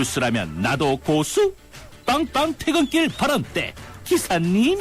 뉴스라면 나도 고수? 빵빵 퇴근길 발언때 기사님.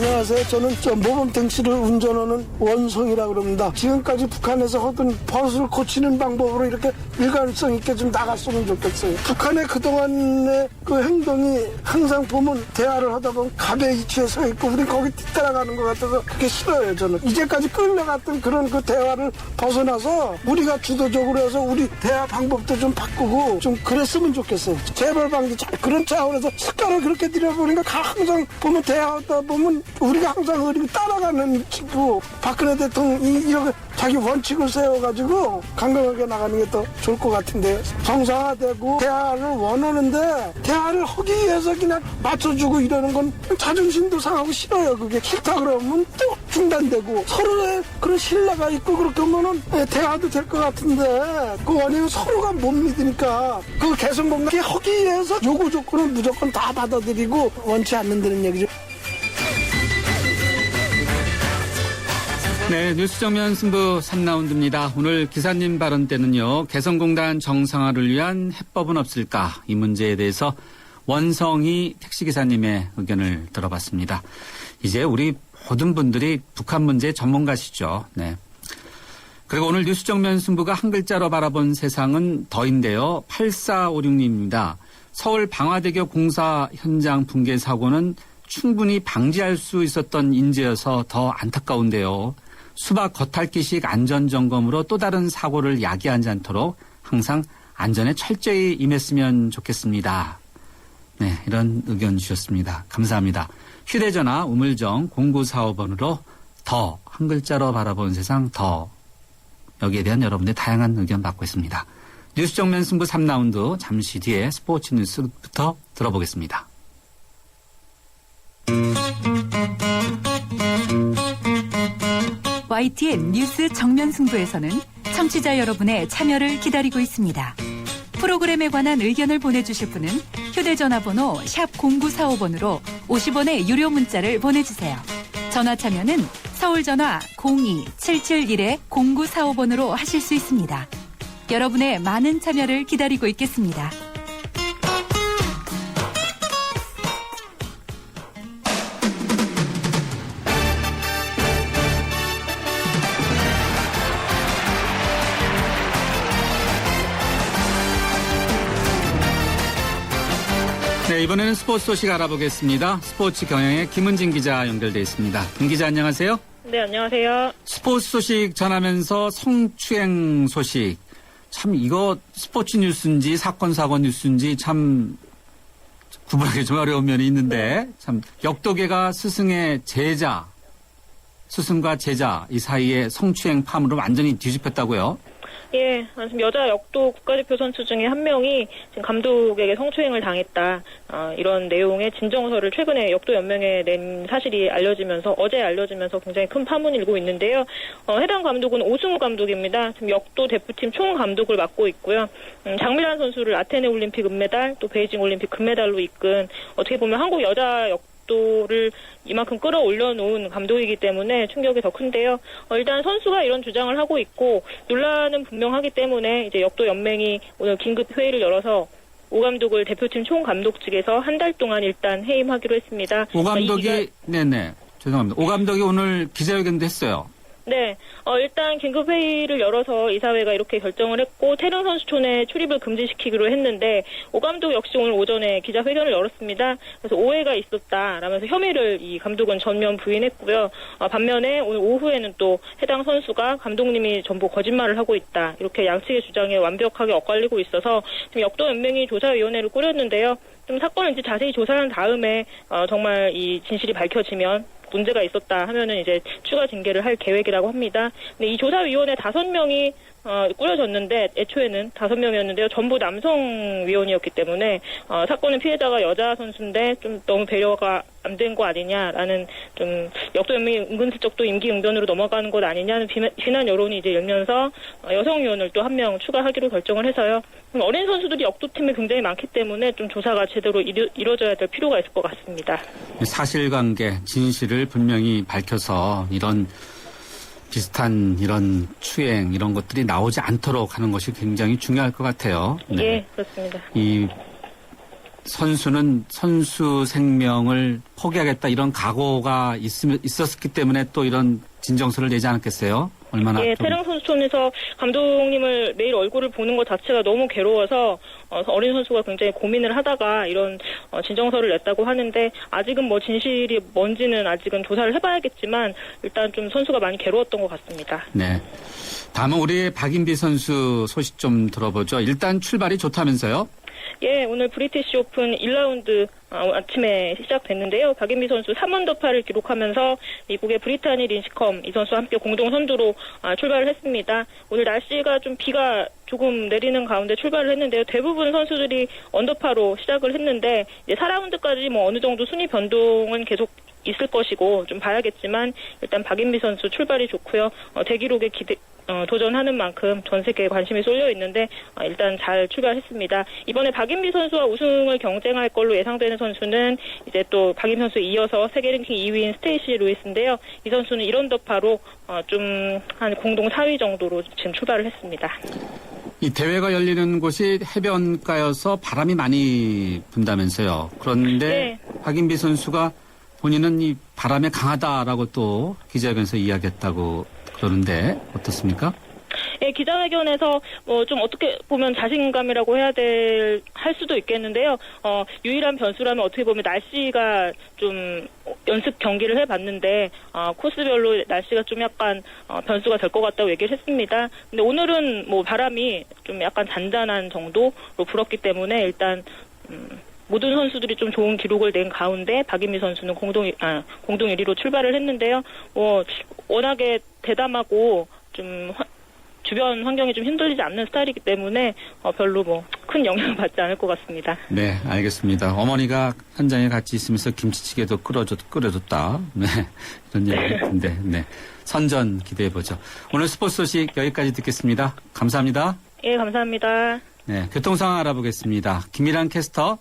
안녕하세요. 저는 모범 택시를 운전하는 원성이라고 그럽니다. 지금까지 북한에서 하던 버스를 고치는 방법으로 이렇게 일관성 있게 좀 나갔으면 좋겠어요. 북한의 그동안의 그 행동이 항상 보면 대화를 하다 보면 갑의 위치에 서 있고 우리 거기 뒤따라가는 것 같아서 그게 싫어요. 저는 이제까지 끌려갔던 그런 그 대화를 벗어나서 우리가 주도적으로 해서 우리 대화 방법도 좀 바꾸고 좀 그랬으면 좋겠어요. 재벌 방지 그런 차원에서 습관을 그렇게 들여보니까 항상 보면 대화하다 보면 우리가 항상 어디 따라가는 친구 박근혜 대통령이 이렇게 자기 원칙을 세워가지고 강경하게 나가는 게 더 좋을 것 같은데 정상화되고 대화를 원하는데 대화를 하기 위해서 그냥 맞춰주고 이러는 건 자존심도 상하고 싫어요. 그게 싫다 그러면 또 중단되고 서로의 그런 신뢰가 있고 그렇게 하면은 대화도 될 것 같은데 그 원인은 서로가 못 믿으니까 그 개선 공략이 하기 위해서 요구 조건을 무조건 다 받아들이고 원치 않는다는 얘기죠. 네, 뉴스 정면 승부 3라운드입니다. 오늘 기사님 발언 때는요. 개성공단 정상화를 위한 해법은 없을까? 이 문제에 대해서 원성희 택시기사님의 의견을 들어봤습니다. 이제 우리 모든 분들이 북한 문제 전문가시죠. 네. 그리고 오늘 뉴스 정면 승부가 한 글자로 바라본 세상은 더인데요. 8456님입니다. 서울 방화대교 공사 현장 붕괴 사고는 충분히 방지할 수 있었던 인재여서 더 안타까운데요. 수박 겉핥기식 안전점검으로 또 다른 사고를 야기하지 않도록 항상 안전에 철저히 임했으면 좋겠습니다. 네, 이런 의견 주셨습니다. 감사합니다. 휴대전화 우물정 0945번으로 더 한 글자로 바라본 세상 더 여기에 대한 여러분의 다양한 의견 받고 있습니다. 뉴스 정면 승부 3라운드 잠시 뒤에 스포츠 뉴스부터 들어보겠습니다. YTN 뉴스 정면 승부에서는 청취자 여러분의 참여를 기다리고 있습니다. 프로그램에 관한 의견을 보내주실 분은 휴대전화 번호 샵 0945번으로 50원의 유료 문자를 보내주세요. 전화 참여는 서울전화 02-771-0945번으로 하실 수 있습니다. 여러분의 많은 참여를 기다리고 있겠습니다. 네, 이번에는 스포츠 소식 알아보겠습니다. 스포츠 경향의 김은진 기자 연결돼 있습니다. 김 기자 안녕하세요. 네, 안녕하세요. 스포츠 소식 전하면서 성추행 소식. 참 이거 스포츠 뉴스인지 사건 사고 뉴스인지 참 구분하기 좀 어려운 면이 있는데 참 역도계가 스승의 제자, 스승과 제자 이 사이에 성추행 파문으로 완전히 뒤집혔다고요? 예, 지금 여자 역도 국가대표 선수 중에 한 명이 지금 감독에게 성추행을 당했다. 이런 내용의 진정서를 최근에 역도연맹에 낸 사실이 어제 알려지면서 굉장히 큰 파문이 일고 있는데요. 해당 감독은 오승우 감독입니다. 지금 역도 대표팀 총감독을 맡고 있고요. 장밀란 선수를 아테네 올림픽 은메달, 또 베이징 올림픽 금메달로 이끈 어떻게 보면 한국 여자 역도를 이만큼 끌어올려 놓은 감독이기 때문에 충격이 더 큰데요. 일단 선수가 이런 주장을 하고 있고 논란은 분명하기 때문에 이제 역도 연맹이 오늘 긴급 회의를 열어서 오 감독을 대표팀 총감독 측에서 한 달 동안 일단 해임하기로 했습니다. 오 감독이 네네 죄송합니다. 오 감독이 오늘 기자회견도 했어요. 네, 일단 긴급 회의를 열어서 이사회가 이렇게 결정을 했고 태릉 선수촌에 출입을 금지시키기로 했는데 오 감독 역시 오늘 오전에 기자회견을 열었습니다. 그래서 오해가 있었다라면서 혐의를 이 감독은 전면 부인했고요. 반면에 오늘 오후에는 또 해당 선수가 감독님이 전부 거짓말을 하고 있다. 이렇게 양측의 주장에 완벽하게 엇갈리고 있어서 지금 역도연맹이 조사위원회를 꾸렸는데요. 좀 사건을 이제 자세히 조사한 다음에 정말 이 진실이 밝혀지면 문제가 있었다 하면은 이제 추가 징계를 할 계획이라고 합니다. 근데 이 조사위원회 5명이 꾸려졌는데 애초에는 5명이었는데요. 전부 남성 위원이었기 때문에 사건의 피해자가 여자 선수인데 좀 너무 배려가 안 된 거 아니냐라는 좀 역도연맹이 은근슬쩍 또 임기응변으로 넘어가는 것 아니냐는 비난 여론이 이제 일면서 여성 위원을 또 한 명 추가하기로 결정을 해서요. 어린 선수들이 역도팀에 굉장히 많기 때문에 좀 조사가 제대로 이루어져야 될 필요가 있을 것 같습니다. 사실관계, 진실을 분명히 밝혀서 이런 비슷한 이런 추행 이런 것들이 나오지 않도록 하는 것이 굉장히 중요할 것 같아요. 네. 예, 그렇습니다. 이 선수는 선수 생명을 포기하겠다 이런 각오가 있었기 때문에 또 이런 진정서를 내지 않았겠어요? 얼마나 예, 좀... 태릉 선수촌에서 감독님을 매일 얼굴을 보는 것 자체가 너무 괴로워서 어린 선수가 굉장히 고민을 하다가 이런 진정서를 냈다고 하는데 아직은 뭐 진실이 뭔지는 아직은 조사를 해봐야겠지만 일단 좀 선수가 많이 괴로웠던 것 같습니다. 네. 다음은 우리 박인비 선수 소식 좀 들어보죠. 일단 출발이 좋다면서요? 예, 오늘 브리티시 오픈 1라운드 아침에 시작됐는데요. 박인비 선수 3언더파를 기록하면서 미국의 브리타니 린시컴 이 선수와 함께 공동 선두로 출발을 했습니다. 오늘 날씨가 좀 비가 조금 내리는 가운데 출발을 했는데요. 대부분 선수들이 언더파로 시작을 했는데 이제 4라운드까지 뭐 어느 정도 순위 변동은 계속 있을 것이고 좀 봐야겠지만 일단 박인비 선수 출발이 좋고요. 대기록에 도전하는 만큼 전 세계에 관심이 쏠려 있는데 일단 잘 출발했습니다. 이번에 박인비 선수와 우승을 경쟁할 걸로 예상되는 선수는 이제 또 박인비 선수에 이어서 세계 랭킹 2위인 스테이시 루이스인데요. 이 선수는 1언더파로 좀 한 공동 4위 정도로 지금 출발을 했습니다. 이 대회가 열리는 곳이 해변가여서 바람이 많이 분다면서요. 그런데 네. 박인비 선수가 본인은 이 바람에 강하다라고 또 기자회견에서 이야기했다고 그러는데 어떻습니까? 예, 기자회견에서 좀 어떻게 보면 자신감이라고 할 수도 있겠는데요. 유일한 변수라면 어떻게 보면 날씨가 좀 연습 경기를 해봤는데 코스별로 날씨가 좀 약간 변수가 될 것 같다고 얘기를 했습니다. 근데 오늘은 뭐 바람이 좀 약간 잔잔한 정도로 불었기 때문에 일단 모든 선수들이 좀 좋은 기록을 낸 가운데 박인비 선수는 공동 1위로 출발을 했는데요. 워낙에 대담하고 좀 주변 환경이 좀 흔들리지 않는 스타일이기 때문에 별로 뭐 큰 영향을 받지 않을 것 같습니다. 네, 알겠습니다. 어머니가 현장에 같이 있으면서 김치찌개도 끓여줬다. 네, 이런 얘기 같은데, 네. 선전 기대해보죠. 오늘 스포츠 소식 여기까지 듣겠습니다. 감사합니다. 예, 감사합니다. 네, 교통 상황 알아보겠습니다. 김미란 캐스터.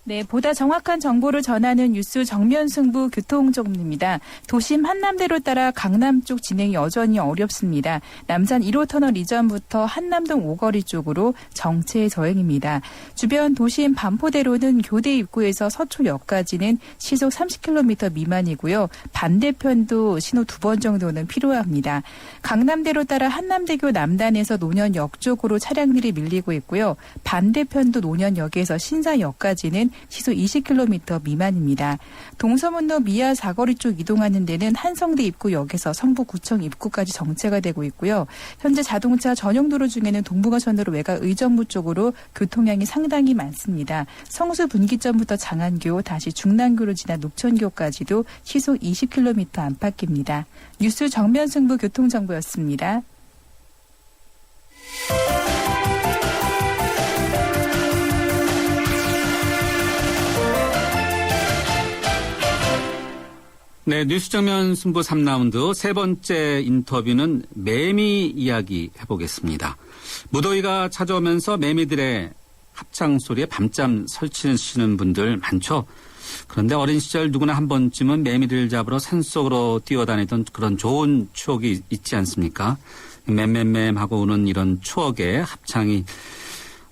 네, 보다 정확한 정보를 전하는 뉴스 정면 승부 교통정보입니다. 도심 한남대로 따라 강남 쪽 진행이 여전히 어렵습니다. 남산 1호 터널 이전부터 한남동 오거리 쪽으로 정체 저행입니다. 주변 도심 반포대로는 교대 입구에서 서초역까지는 시속 30km 미만이고요. 반대편도 신호 2번 정도는 필요합니다. 강남대로 따라 한남대교 남단에서 노년역 쪽으로 차량들이 밀리고 있고요. 반대편도 노년역에서 신사역까지는 시속 20km 미만입니다. 동서문로 미아 사거리 쪽 이동하는 데는 한성대 입구역에서 성북구청 입구까지 정체가 되고 있고요. 현재 자동차 전용도로 중에는 동부가선도로 외곽 의정부 쪽으로 교통량이 상당히 많습니다. 성수 분기점부터 장안교 다시 중랑교로 지나 녹천교까지도 시속 20km 안팎입니다. 뉴스 정면 승부 교통정보였습니다. 네, 뉴스 정면 승부 3라운드 세 번째 인터뷰는 매미 이야기 해보겠습니다. 무더위가 찾아오면서 매미들의 합창 소리에 밤잠 설치시는 분들 많죠. 그런데 어린 시절 누구나 한 번쯤은 매미들 잡으러 산속으로 뛰어다니던 그런 좋은 추억이 있지 않습니까? 맴하고 오는 이런 추억의 합창이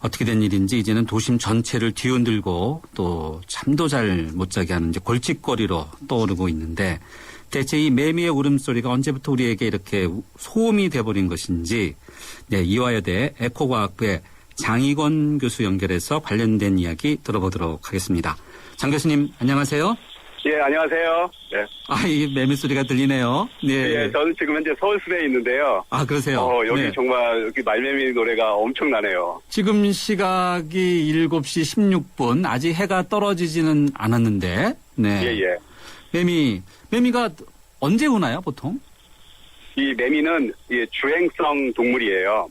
어떻게 된 일인지 이제는 도심 전체를 뒤흔들고 또 잠도 잘 못 자게 하는 이제 골칫거리로 떠오르고 있는데 대체 이 매미의 울음소리가 언제부터 우리에게 이렇게 소음이 돼버린 것인지 네, 이화여대 에코과학부의 장익원 교수 연결해서 관련된 이야기 들어보도록 하겠습니다. 장 교수님 안녕하세요. 예, 안녕하세요. 네. 이 매미 소리가 들리네요. 네. 예, 저는 지금 현재 서울숲에 있는데요. 아, 그러세요? 여기 네. 정말 여기 말매미 노래가 엄청나네요. 지금 시각이 7시 16분. 아직 해가 떨어지지는 않았는데. 네. 예. 매미가 언제 우나요, 보통? 이 매미는 주행성 동물이에요.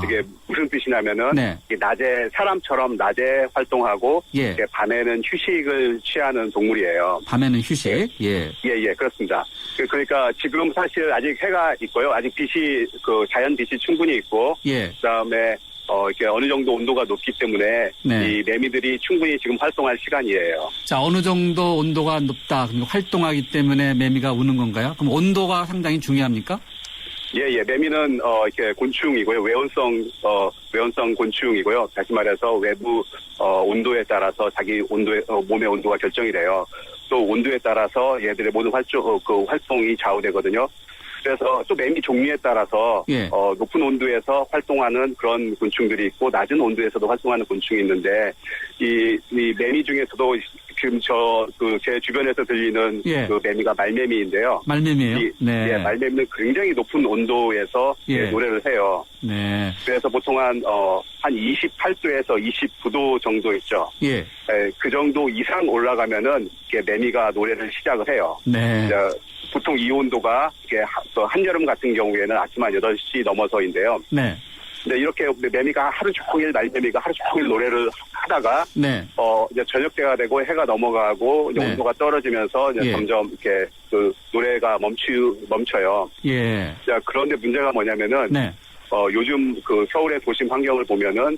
이게 무슨 뜻이냐면은 네. 낮에 사람처럼 낮에 활동하고 예. 밤에는 휴식을 취하는 동물이에요. 밤에는 휴식. 예. 예, 그렇습니다. 그러니까 지금 사실 아직 해가 있고요. 아직 빛이 자연 빛이 충분히 있고 예. 그다음에 이렇게 어느 정도 온도가 높기 때문에 네. 이 매미들이 충분히 지금 활동할 시간이에요. 자, 어느 정도 온도가 높다. 그럼 활동하기 때문에 매미가 우는 건가요? 그럼 온도가 상당히 중요합니까? 예. 매미는 이렇게 곤충이고요. 외원성 곤충이고요. 다시 말해서 외부 온도에 따라서 자기 몸의 온도가 결정이 돼요. 또 온도에 따라서 얘들의 모든 활동이 좌우되거든요. 그래서 또 매미 종류에 따라서 예. 높은 온도에서 활동하는 그런 곤충들이 있고 낮은 온도에서도 활동하는 곤충이 있는데 이 매미 중에서도 지금 제 주변에서 들리는 예. 그 매미가 말매미인데요. 말매미예요? 네. 예, 말매미는 굉장히 높은 온도에서 예. 노래를 해요. 네. 그래서 보통 한 28도에서 29도 정도 있죠. 예. 예, 그 정도 이상 올라가면은 이렇게 매미가 노래를 시작을 해요. 네. 이제 보통 이 온도가 이렇게 한여름 같은 경우에는 아침 한 8시 넘어서인데요. 네. 근데 이렇게 매미가 말매미가 하루 종일 노래를 하다가 네. 이제 저녁 때가 되고 해가 넘어가고 이제 네. 온도가 떨어지면서 이제 예. 점점 이렇게 그 노래가 멈춰요. 예. 자, 그런데 문제가 뭐냐면은 네. 요즘 그 서울의 도심 환경을 보면은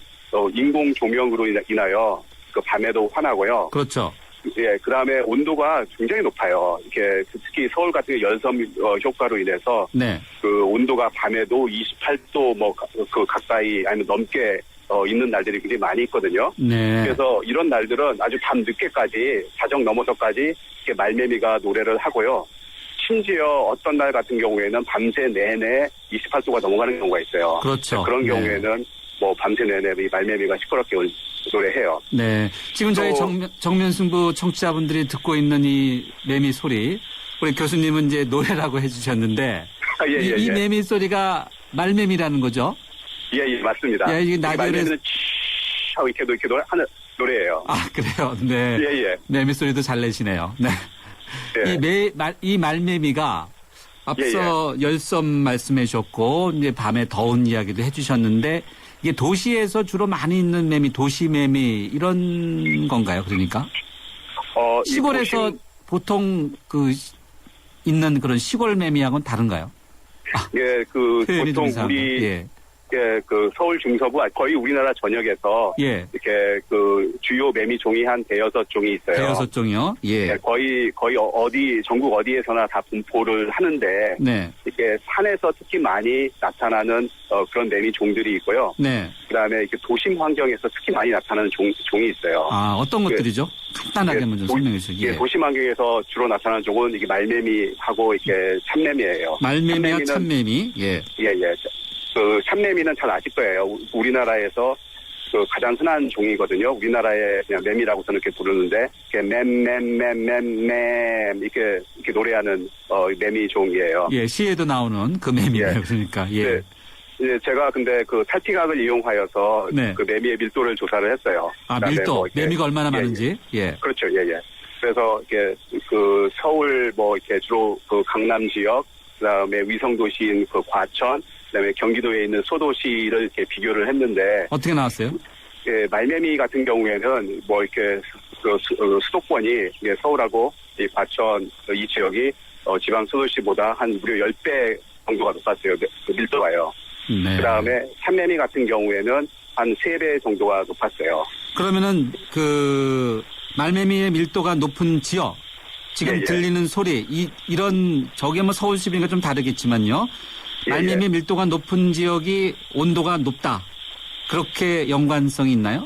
인공 조명으로 인하여 그 밤에도 환하고요. 그렇죠. 예, 그 다음에 온도가 굉장히 높아요. 이렇게 특히 서울 같은 경우 열섬 효과로 인해서 네. 그 온도가 밤에도 28도 그 가까이 아니면 넘게 있는 날들이 굉장히 많이 있거든요. 네. 그래서 이런 날들은 아주 밤 늦게까지 자정 넘어서까지 이렇게 말매미가 노래를 하고요. 심지어 어떤 날 같은 경우에는 밤새 내내 28도가 넘어가는 경우가 있어요. 그렇죠. 그런 네. 경우에는 밤새 내내 이 말매미가 시끄럽게 노래해요. 네. 지금 저희 또- 정면승부 청취자분들이 듣고 있는 이 매미 소리, 우리 교수님은 이제 노래라고 해주셨는데, 예. 이 매미 소리가 말매미라는 거죠? 예, 맞습니다. 예, 이게 라디오에서- 말매미는 하고 이렇게 하는 노래예요. 아, 그래요? 네. 예. 매미 소리도 잘 내시네요. 네. 예. 이 말매미가 앞서 열섬 말씀해 주셨고, 이제 밤에 더운 이야기도 해 주셨는데, 이게 도시에서 주로 많이 있는 매미, 도시매미, 이런 건가요? 그러니까? 이 시골에서 도심- 보통 있는 그런 시골 매미하고는 다른가요? 예, 표현이 좀 보통 이상하네. 우리 예. 그 서울 중서부 거의 우리나라 전역에서 예. 이렇게 그 주요 매미 종이 한 5-6종이 있어요. 대여섯 종이요? 예. 예, 거의 전국 어디에서나 다 분포를 하는데 네. 이렇게 산에서 특히 많이 나타나는 그런 매미 종들이 있고요. 네. 그다음에 이렇게 도심 환경에서 특히 많이 나타나는 종이 있어요. 아, 어떤 것들이죠? 간단하게 예, 먼저 설명해 주시죠. 예, 도심 환경에서 주로 나타나는 종은 이게 말매미하고 이렇게 참매미예요. 말매미와 참매미는- 참매미. 예. 예. 그 참매미는 잘 아실 거예요. 우리나라에서 그 가장 흔한 종이거든요. 우리나라의 그냥 매미라고 저는 이렇게 부르는데, 이렇게 맴 이렇게 노래하는 매미 종이에요. 예, 시에도 나오는 그 매미네요. 예. 그러니까. 예. 네. 예, 제가 근데 그 탈피각을 이용하여서 네. 그 매미의 밀도를 조사를 했어요. 아, 그다음에 밀도. 뭐 이렇게- 매미가 얼마나 예, 많은지. 예. 그렇죠. 예. 그래서 이렇게 그 서울 이렇게 주로 그 강남 지역, 그다음에 위성 도시인 그 과천, 그다음에 경기도에 있는 소도시를 이렇게 비교를 했는데, 어떻게 나왔어요? 예, 말매미 같은 경우에는 이렇게 수도권이 서울하고 이 과천 이 지역이 지방 소도시보다 한 무려 10배 정도가 높았어요. 그 밀도가요. 네. 그다음에 참매미 같은 경우에는 한 3배 정도가 높았어요. 그러면은 그 말매미의 밀도가 높은 지역, 지금 예. 들리는 소리, 이런 저게 뭐 서울시민과 좀 다르겠지만요. 예. 말매미 밀도가 높은 지역이 온도가 높다. 그렇게 연관성이 있나요?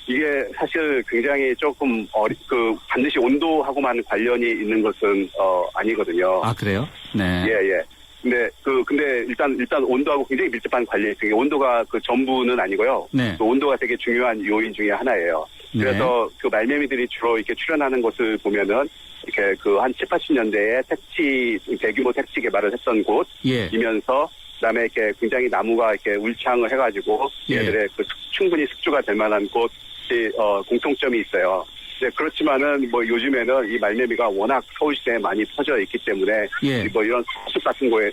이게 사실 굉장히 조금 반드시 온도하고만 관련이 있는 것은 아니거든요. 아, 그래요? 네. 예. 근데 일단 온도하고 굉장히 밀접한 관련이 있어요. 온도가 그 전부는 아니고요. 네. 그 온도가 되게 중요한 요인 중에 하나예요. 네. 그래서 그 말매미들이 주로 이렇게 출현하는 것을 보면은 이렇게 그 한 7, 80년대에 대규모 택지 개발을 했던 예. 곳이면서 그다음에 이렇게 굉장히 나무가 이렇게 울창을 해가지고 예. 얘들의 충분히 숙주가 될 만한 곳이 공통점이 있어요. 네, 그렇지만은 요즘에는 이 말매미가 워낙 서울시내에 많이 퍼져 있기 때문에 예. 이런 숲 같은 거에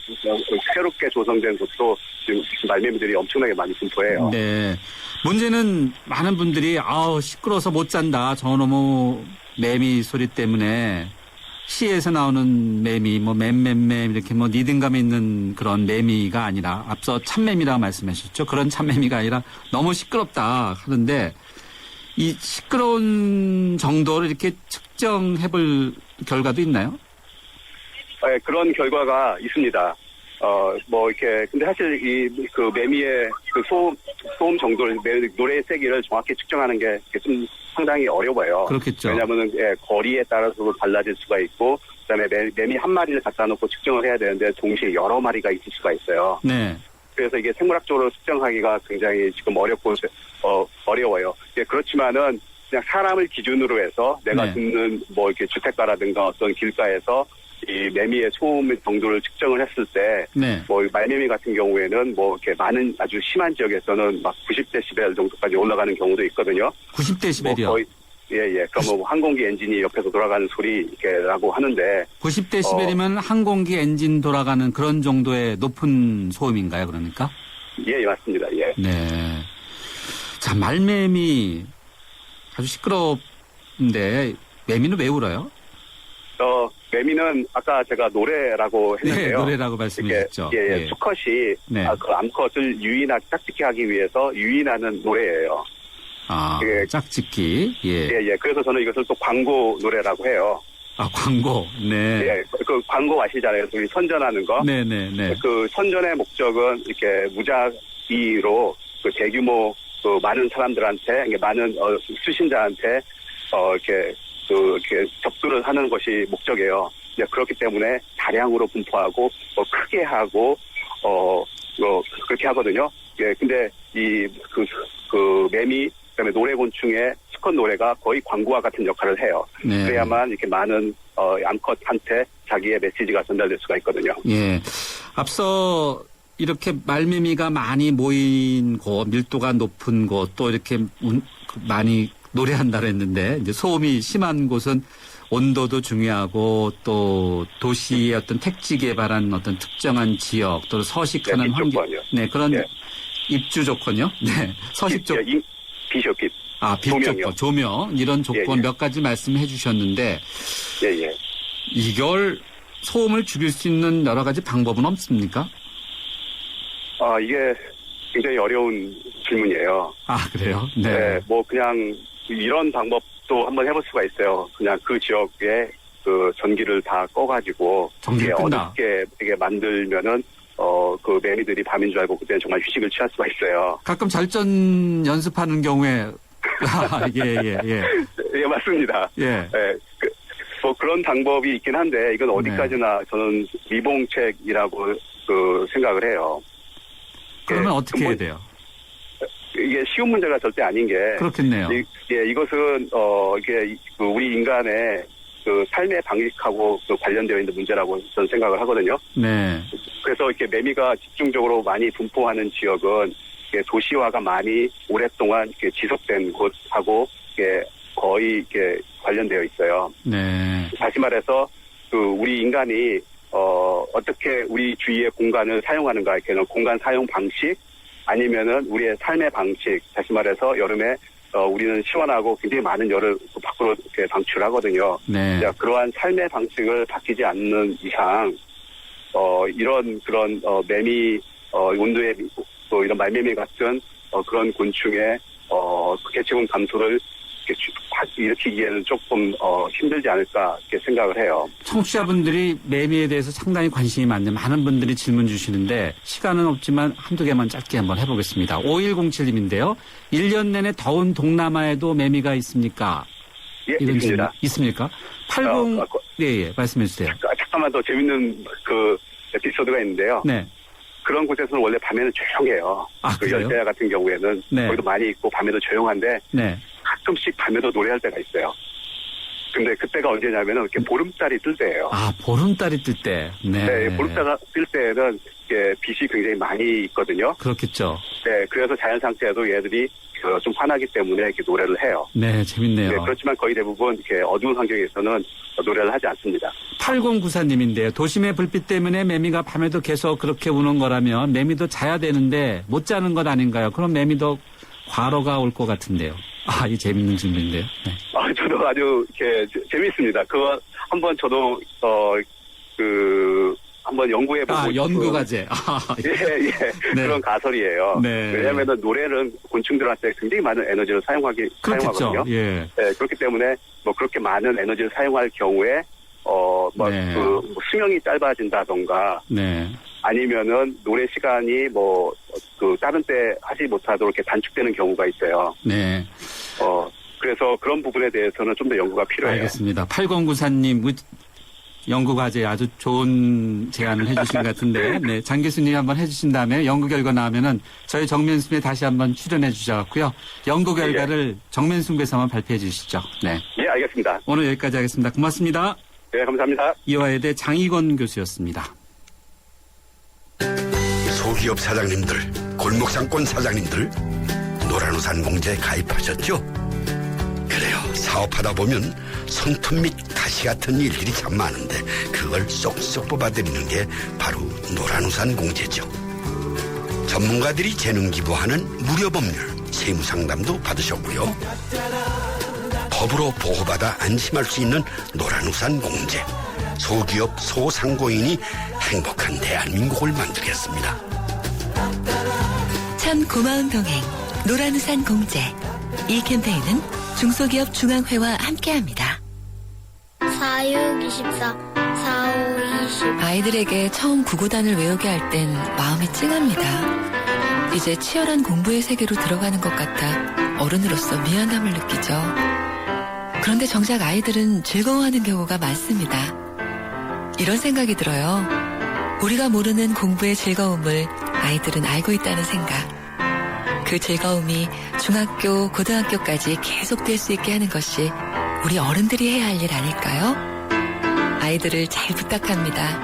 새롭게 조성된 곳도 지금 말매미들이 엄청나게 많이 분포해요. 네. 문제는 많은 분들이 시끄러워서 못 잔다. 저놈의 매미 소리 때문에 시에서 나오는 매미, 맴 이렇게 리듬감 있는 그런 매미가 아니라 앞서 참매미라고 말씀하셨죠. 그런 참매미가 아니라 너무 시끄럽다 하는데 이 시끄러운 정도를 이렇게 측정해 볼 결과도 있나요? 네, 그런 결과가 있습니다. 근데 사실 그 매미의 그 소음 정도를, 노래의 세기를 정확히 측정하는 게 좀 상당히 어려워요. 그렇겠죠. 왜냐하면, 거리에 따라서도 달라질 수가 있고, 그 다음에 매미 한 마리를 갖다 놓고 측정을 해야 되는데, 동시에 여러 마리가 있을 수가 있어요. 네. 그래서 이게 생물학적으로 측정하기가 굉장히 지금 어려워요. 그렇지만은, 그냥 사람을 기준으로 해서 내가 네. 듣는 이렇게 주택가라든가 어떤 길가에서 이 매미의 소음 정도를 측정을 했을 때, 네. 말매미 같은 경우에는 이렇게 많은 아주 심한 지역에서는 막 90데시벨 정도까지 올라가는 경우도 있거든요. 90데시벨이요? 거의, 그럼 항공기 엔진이 옆에서 돌아가는 소리, 이렇게라고 하는데. 90데시벨이면 항공기 엔진 돌아가는 그런 정도의 높은 소음인가요, 그러니까? 예, 맞습니다. 예. 네. 자, 말매미 아주 시끄럽는데, 매미는 왜 울어요? 매미는 아까 제가 노래라고 했는데요. 네, 노래라고 말씀하셨죠. 예. 수컷이 네. 그 암컷을 짝짓기 하기 위해서 유인하는 노래예요. 아, 예. 짝짓기. 예. 예. 그래서 저는 이것을 또 광고 노래라고 해요. 아, 광고. 네. 예. 그 광고 아시잖아요. 우리 선전하는 거. 네네네. 그 선전의 목적은 이렇게 무작위로 그 대규모 그 많은 사람들한테, 많은 수신자한테 이렇게 접수를 하는 것이 목적이에요. 그렇기 때문에 다량으로 분포하고 크게 하고 그렇게 하거든요. 예, 근데 그 매미 그다음에 노래곤충의 수컷 노래가 거의 광고와 같은 역할을 해요. 네. 그래야만 이렇게 많은 암컷한테 자기의 메시지가 전달될 수가 있거든요. 예. 앞서 이렇게 말매미가 많이 모인 곳, 밀도가 높은 곳, 또 이렇게 많이 노래한다고 했는데, 이제 소음이 심한 곳은 온도도 중요하고, 또 도시의 어떤 택지 개발한 어떤 특정한 지역, 또 서식하는 환경. 조건이요. 네, 그런 예. 입주 조건요. 네. 서식 조건. 비쇼빛. 아, 빛 조명이요. 조건, 조명. 이런 조건 예. 몇 가지 말씀해 주셨는데, 예. 이걸 소음을 줄일 수 있는 여러 가지 방법은 없습니까? 이게 굉장히 어려운 질문이에요. 아, 그래요? 네. 그냥 이런 방법도 한번 해볼 수가 있어요. 그냥 그 지역에 그 전기를 다 꺼가지고 전기를 끈다. 어둡게 이게 만들면은 그 매미들이 밤인 줄 알고 그때는 정말 휴식을 취할 수가 있어요. 가끔 절전 연습하는 경우에 예. 예, 맞습니다. 예. 그런 방법이 있긴 한데 이건 어디까지나 저는 미봉책이라고 생각을 해요. 그러면 어떻게 해야 돼요? 이게 쉬운 문제가 절대 아닌 게. 그렇겠네요. 이것은, 이게, 우리 인간의 그 삶의 방식하고 관련되어 있는 문제라고 저는 생각을 하거든요. 네. 그래서 이렇게 매미가 집중적으로 많이 분포하는 지역은 도시화가 많이 오랫동안 이렇게 지속된 곳하고 거의 이렇게 관련되어 있어요. 네. 다시 말해서 우리 인간이 어떻게 우리 주위의 공간을 사용하는가, 이렇게는 공간 사용 방식, 아니면은 우리의 삶의 방식, 다시 말해서 여름에 우리는 시원하고 굉장히 많은 열을 밖으로 이렇게 방출하거든요. 네. 그러한 삶의 방식을 바뀌지 않는 이상, 그런 매미, 온도의 또 이런 말매미 같은 그런 곤충의 개체군 감소를 일으키기에는 조금 힘들지 않을까 이렇게 생각을 해요. 청취자분들이 매미에 대해서 상당히 관심이 많은 많은 분들이 질문 주시는데 시간은 없지만 한두 개만 짧게 한번 해보겠습니다. 5107님인데요. 1년 내내 더운 동남아에도 매미가 있습니까? 예, 이런 있습니다. 질문 있습니까? 80 말씀해 주세요. 잠깐만 더 재밌는 그 에피소드가 있는데요. 네. 그런 곳에서는 원래 밤에는 조용해요. 아, 그 그래요? 열대야 같은 경우에는 네. 거기도 많이 있고 밤에도 조용한데 네. 가끔씩 밤에도 노래할 때가 있어요. 근데 그때가 언제냐면은 이렇게 보름달이 뜰 때예요. 아, 보름달이 뜰 때. 네. 보름달이 뜰 때에는 이렇게 빛이 굉장히 많이 있거든요. 그렇겠죠. 네, 그래서 자연 상태에도 얘들이 좀 화나기 때문에 이렇게 노래를 해요. 네, 재밌네요. 네, 그렇지만 거의 대부분 이렇게 어두운 환경에서는 노래를 하지 않습니다. 8094님인데요. 도심의 불빛 때문에 매미가 밤에도 계속 그렇게 우는 거라면 매미도 자야 되는데 못 자는 것 아닌가요? 그럼 매미도 과로가 올 것 같은데요. 아, 이 재밌는 질문인데요. 네. 저도 아주 이렇게 재밌습니다. 그거 한번 저도 한번 연구해보고. 아, 연구과제. 예. 네. 그런 가설이에요. 네. 왜냐하면 노래는 곤충들한테 굉장히 많은 에너지를 사용하거든요. 예. 네, 그렇기 때문에 그렇게 많은 에너지를 사용할 경우에 수명이 짧아진다던가 네. 아니면은 노래 시간이 다른 때 하지 못하도록 이렇게 단축되는 경우가 있어요. 네. 그래서 그런 부분에 대해서는 좀 더 연구가 필요해요. 알겠습니다. 8094님 연구과제 아주 좋은 제안을 해주신 것 같은데, 네, 장 교수님이 한번 해주신 다음에 연구 결과 나오면은 저희 정면승부에 다시 한번 출연해 주셔갖고요. 연구 결과를 정면승부에서 한번 발표해 주시죠. 네. 예, 알겠습니다. 오늘 여기까지 하겠습니다. 고맙습니다. 네, 감사합니다. 이화여대 장익원 교수였습니다. 소기업 사장님들, 골목상권 사장님들, 노란우산 공제에 가입하셨죠? 그래요. 사업하다 보면 손톱 및 가시 같은 일들이 참 많은데 그걸 쏙쏙 뽑아드리는 게 바로 노란우산 공제죠. 전문가들이 재능 기부하는 무료 법률, 세무상담도 받으셨고요. 법으로 보호받아 안심할 수 있는 노란우산 공제. 소기업 소상공인이 행복한 대한민국을 만들겠습니다. 참 고마운 동행 노란우산 공제. 이 캠페인은 중소기업 중앙회와 함께합니다. 4624 4520 아이들에게 처음 구구단을 외우게 할 땐 마음이 찡합니다. 이제 치열한 공부의 세계로 들어가는 것 같아 어른으로서 미안함을 느끼죠. 그런데 정작 아이들은 즐거워하는 경우가 많습니다. 이런 생각이 들어요. 우리가 모르는 공부의 즐거움을 아이들은 알고 있다는 생각. 그 즐거움이 중학교, 고등학교까지 계속될 수 있게 하는 것이 우리 어른들이 해야 할 일 아닐까요? 아이들을 잘 부탁합니다.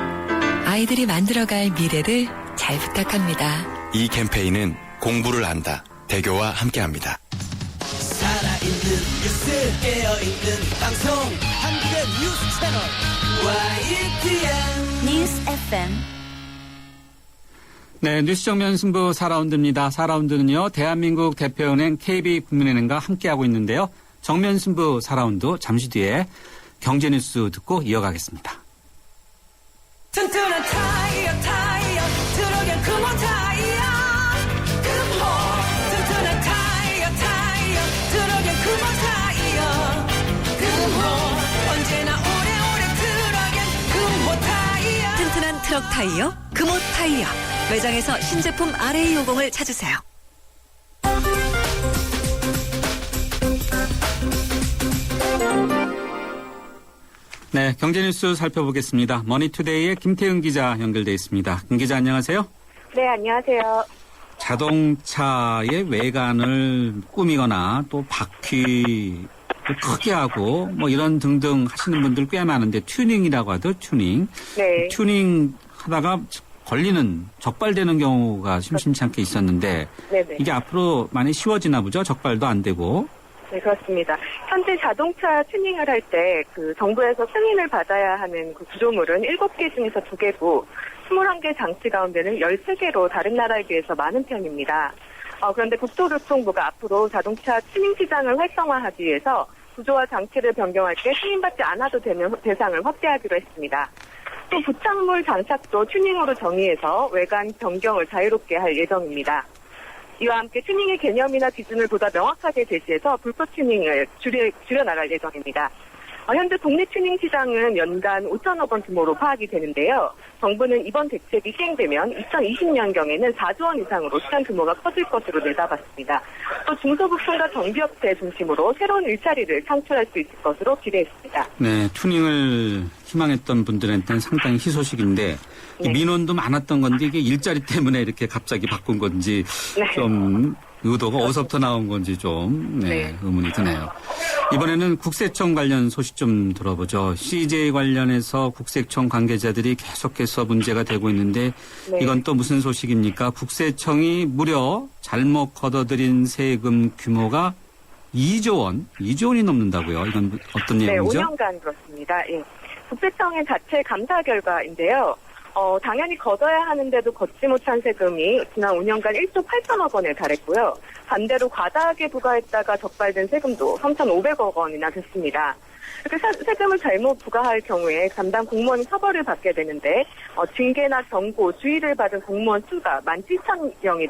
아이들이 만들어갈 미래를 잘 부탁합니다. 이 캠페인은 공부를 안다. 대교와 함께합니다. 살아있는 뉴스 깨어있는 방송 한국의 뉴스 채널 YTN 뉴스 FM. 네, 뉴스 정면 승부 4라운드입니다. 4라운드는요, 대한민국 대표은행 KB국민은행과 함께하고 있는데요. 정면 승부 4라운드 잠시 뒤에 경제 뉴스 듣고 이어가겠습니다. 튼튼한 타이어 들어간 금호 타이어 금호 튼튼한 타이어 들어간 금호 타이어 금호 언제나 오래오래 들어간 금호 타이어 튼튼한 트럭 타이어 금호 타이어. 매장에서 신제품 RA50을 찾으세요. 네, 경제 뉴스 살펴보겠습니다. 머니투데이의 김태은 기자 연결돼 있습니다. 김 기자 안녕하세요. 네, 안녕하세요. 자동차의 외관을 꾸미거나 또 바퀴를 크게 하고 뭐 이런 등등 하시는 분들 꽤 많은데 튜닝이라고 하죠, 튜닝. 네. 튜닝 하다가 걸리는 적발되는 경우가 심심치 않게 있었는데 네네. 이게 앞으로 많이 쉬워지나 보죠? 적발도 안 되고. 네, 그렇습니다. 현재 자동차 튜닝을 할 때 그 정부에서 승인을 받아야 하는 그 구조물은 7개 중에서 2개고 21개 장치 가운데는 13개로 다른 나라에 비해서 많은 편입니다. 그런데 국토교통부가 앞으로 자동차 튜닝 시장을 활성화하기 위해서 구조와 장치를 변경할 때 승인받지 않아도 되는 대상을 확대하기로 했습니다. 또 부착물 장착도 튜닝으로 정의해서 외관 변경을 자유롭게 할 예정입니다. 이와 함께 튜닝의 개념이나 기준을 보다 명확하게 제시해서 불법 튜닝을 줄여나갈 예정입니다. 현재 국내 튜닝 시장은 연간 5천억 원 규모로 파악이 되는데요. 정부는 이번 대책이 시행되면 2020년경에는 4조 원 이상으로 시장 규모가 커질 것으로 내다봤습니다. 또 중소부품과 정비업체 중심으로 새로운 일자리를 창출할 수 있을 것으로 기대했습니다. 네, 튜닝을 희망했던 분들한테는 상당히 희소식인데 네. 민원도 많았던 건데 이게 일자리 때문에 이렇게 갑자기 바꾼 건지 네. 좀 의도가 어디서부터 나온 건지 좀 의문이 드네요. 이번에는 국세청 관련 소식 좀 들어보죠. CJ 관련해서 국세청 관계자들이 계속해서 문제가 되고 있는데 네. 이건 또 무슨 소식입니까? 국세청이 무려 잘못 걷어들인 세금 규모가 2조 원이 넘는다고요. 이건 어떤 내용이죠? 네, 5년간 그렇습니다. 예. 국세청의 자체 감사 결과인데요. 당연히 걷어야 하는데도 걷지 못한 세금이 지난 5년간 1조 8천억 원에 달했고요. 반대로 과다하게 부과했다가 적발된 세금도 3,500억 원이나 됐습니다. 이렇게 세금을 잘못 부과할 경우에 담당 공무원이 처벌을 받게 되는데 징계나 경고, 주의를 받은 공무원 수가 17,000명이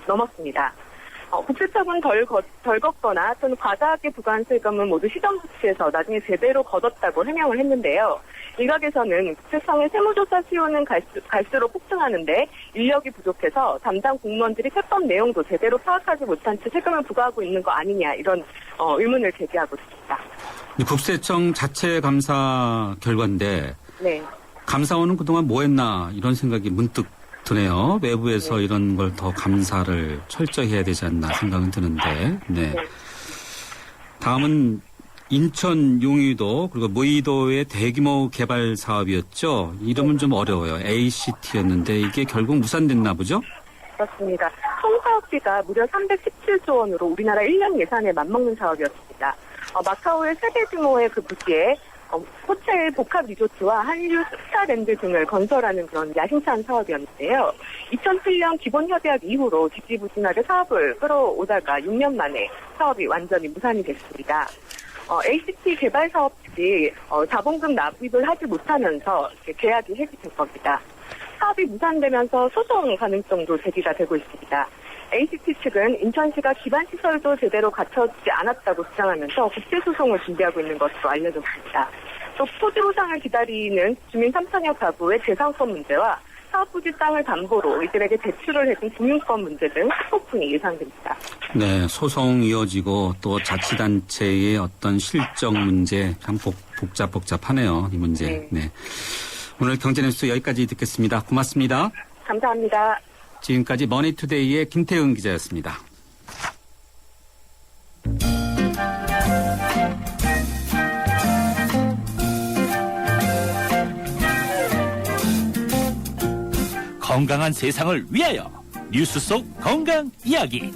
넘었습니다. 국세청은 덜 걷거나 또는 과다하게 부과한 세금은 모두 시정 조치해서 나중에 제대로 걷었다고 해명을 했는데요. 일각에서는 국세청의 세무조사 수요는 갈수록 폭증하는데 인력이 부족해서 담당 공무원들이 세법 내용도 제대로 파악하지 못한 채 세금을 부과하고 있는 거 아니냐 이런 의문을 제기하고 있습니다. 국세청 자체 감사 결과인데 네. 감사원은 그동안 뭐 했나 이런 생각이 문득 드네요. 외부에서 네. 이런 걸 더 감사를 철저히 해야 되지 않나 생각은 드는데. 네. 다음은 인천 용의도 그리고 무의도의 대규모 개발 사업이었죠. 이름은 좀 어려워요. ACT였는데 이게 결국 무산됐나 보죠? 그렇습니다. 총 사업비가 무려 317조 원으로 우리나라 1년 예산에 맞먹는 사업이었습니다. 마카오의 세계 규모의 그 부지에 호텔 복합 리조트와 한류 스타랜드 등을 건설하는 그런 야심찬 사업이었는데요. 2007년 기본 협약 이후로 지지부진하게 사업을 끌어오다가 6년 만에 사업이 완전히 무산이 됐습니다. ACT 개발 사업 측이 자본금 납입을 하지 못하면서 계약이 해지된 겁니다. 사업이 무산되면서 소송 가능성도 제기가 되고 있습니다. ACT 측은 인천시가 기반시설도 제대로 갖춰지지 않았다고 주장하면서 국제소송을 준비하고 있는 것으로 알려졌습니다. 또 토지 보상을 기다리는 주민 3천여 가구의 재산권 문제와 사업 부지 땅을 담보로 이들에게 대출을 해준 금융권 문제 등 폭풍이 예상됩니다. 네, 소송 이어지고 또 자치단체의 어떤 실적 문제 참 복잡하네요. 이 문제. 네. 네. 오늘 경제뉴스 여기까지 듣겠습니다. 고맙습니다. 감사합니다. 지금까지 머니투데이의 김태은 기자였습니다. 건강한 세상을 위하여 뉴스 속 건강 이야기.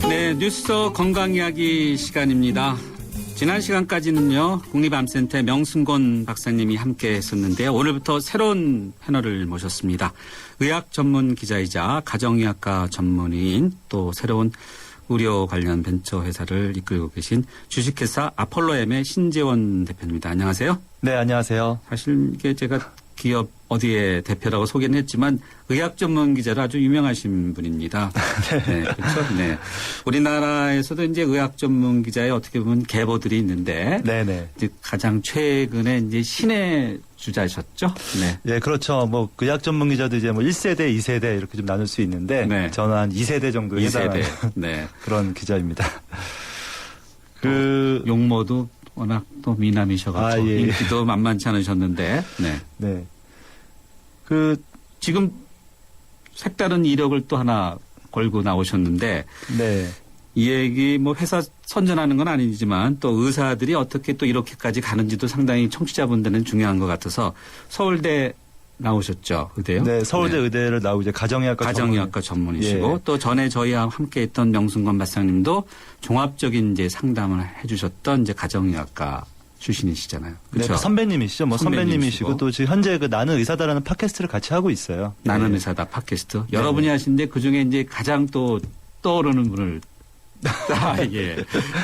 네, 뉴스 속 건강 이야기 시간입니다. 지난 시간까지는요, 국립암센터의 명승곤 박사님이 함께 했었는데요. 오늘부터 새로운 패널을 모셨습니다. 의학 전문 기자이자 가정의학과 전문의인 또 새로운 의료 관련 벤처 회사를 이끌고 계신 주식회사 아폴로엠의 신재원 대표입니다. 안녕하세요. 네, 안녕하세요. 사실 이게 제가 기업 어디에 대표라고 소개는 했지만 의학 전문 기자로 아주 유명하신 분입니다. 네, 그렇죠. 네. 우리나라에서도 이제 의학 전문 기자의 어떻게 보면 계보들이 있는데, 네네. 이제 가장 최근에 이제 신의 주자셨죠. 네. 예, 그렇죠. 뭐 의학 전문 기자도 이제 뭐 1세대, 2세대 이렇게 좀 나눌 수 있는데, 네. 저는 한 2세대 정도에 2세대. 해당하는 네. 그런 기자입니다. 용모도 워낙 또 미남이셔가지고 예. 인기도 만만치 않으셨는데, 네. 네. 지금 색다른 이력을 또 하나 걸고 나오셨는데, 네. 이 얘기 뭐 회사 선전하는 건 아니지만 또 의사들이 어떻게 또 이렇게까지 가는지도 상당히 청취자분들은 중요한 것 같아서 서울대 나오셨죠, 의대요? 네, 서울대 의대를 나오고 이제 가정의학과 전문이시고 예. 또 전에 저희와 함께했던 명승건 박사님도 종합적인 이제 상담을 해주셨던 이제 가정의학과 출신이시잖아요. 그렇죠? 네, 선배님이시죠. 뭐 선배님이시고. 선배님이시고 또 지금 현재 그 나는 의사다라는 팟캐스트를 같이 하고 있어요. 나는 네. 의사다 팟캐스트. 여러분이 하시는데 그 중에 이제 가장 또 떠오르는 분을 예.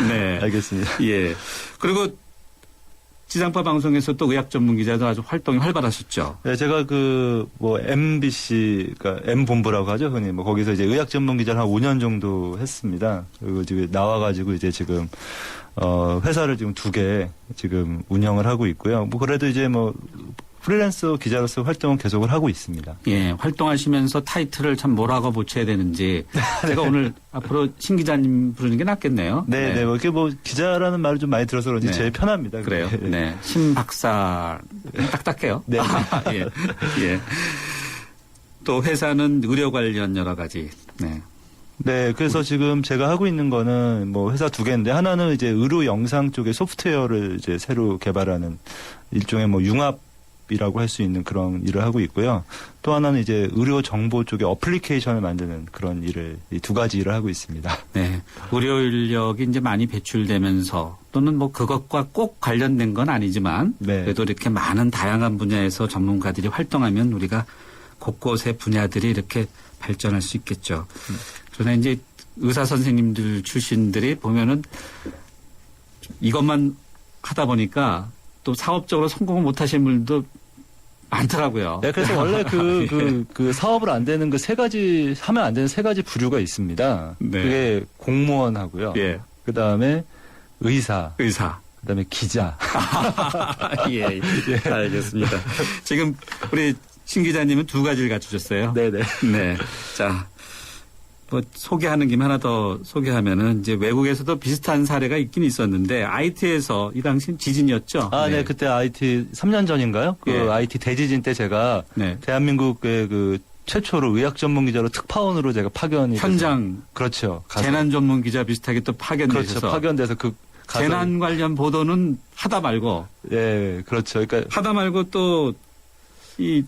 네. 알겠습니다. 예. 그리고 지상파 방송에서 또 의학 전문 기자도 아주 활동이 활발하셨죠. 네, 제가 뭐 MBC, 그러니까 M본부라고 하죠, 흔히. 뭐 거기서 이제 의학 전문 기자를 한 5년 정도 했습니다. 그리고 지금 나와가지고 이제 지금, 회사를 지금 2개 지금 운영을 하고 있고요. 뭐 그래도 이제 뭐 프리랜서 기자로서 활동은 계속을 하고 있습니다. 예, 활동하시면서 타이틀을 참 뭐라고 붙여야 되는지 제가 오늘 앞으로 신 기자님 부르는 게 낫겠네요. 네, 네. 이렇게 뭐 기자라는 말을 좀 많이 들어서 그런지 네. 제일 편합니다. 그래요. 그게. 네, 신 박사 딱딱해요. 네. 예, 예. 또 회사는 의료 관련 여러 가지. 네. 네, 그래서 지금 제가 하고 있는 거는 뭐 회사 2개인데 하나는 이제 의료 영상 쪽의 소프트웨어를 이제 새로 개발하는 일종의 뭐 융합이라고 할 수 있는 그런 일을 하고 있고요. 또 하나는 이제 의료 정보 쪽의 어플리케이션을 만드는 그런 일을 이 2가지 일을 하고 있습니다. 네. 의료 인력이 이제 많이 배출되면서 또는 뭐 그것과 꼭 관련된 건 아니지만 네. 그래도 이렇게 많은 다양한 분야에서 전문가들이 활동하면 우리가 곳곳의 분야들이 이렇게 발전할 수 있겠죠. 그러나 이제 의사 선생님들 출신들이 보면은 이것만 하다 보니까 또 사업적으로 성공을 못 하신 분들도 많더라고요. 네, 그래서 원래 그 사업을 안 되는 그 세 가지, 하면 안 되는 세 가지 부류가 있습니다. 네. 그게 공무원하고요. 예. 그 다음에 의사. 그 다음에 기자. 예, 알겠습니다. 지금 우리 신 기자님은 두 가지를 갖추셨어요. 네네. 네. 자, 뭐 소개하는 김에 하나 더 소개하면은 이제 외국에서도 비슷한 사례가 있긴 있었는데 IT에서 이 당시는 지진이었죠. 네. 그때 IT 3년 전인가요? 그 예. IT 대지진 때 제가 네. 대한민국의 그 최초로 의학 전문 기자로 특파원으로 제가 파견이 현장. 돼서. 그렇죠. 가서. 재난 전문 기자 비슷하게 또 파견되셔서. 그렇죠. 파견돼서 가서. 재난 관련 보도는 하다 말고. 예, 그렇죠. 그러니까 하다 말고 또 이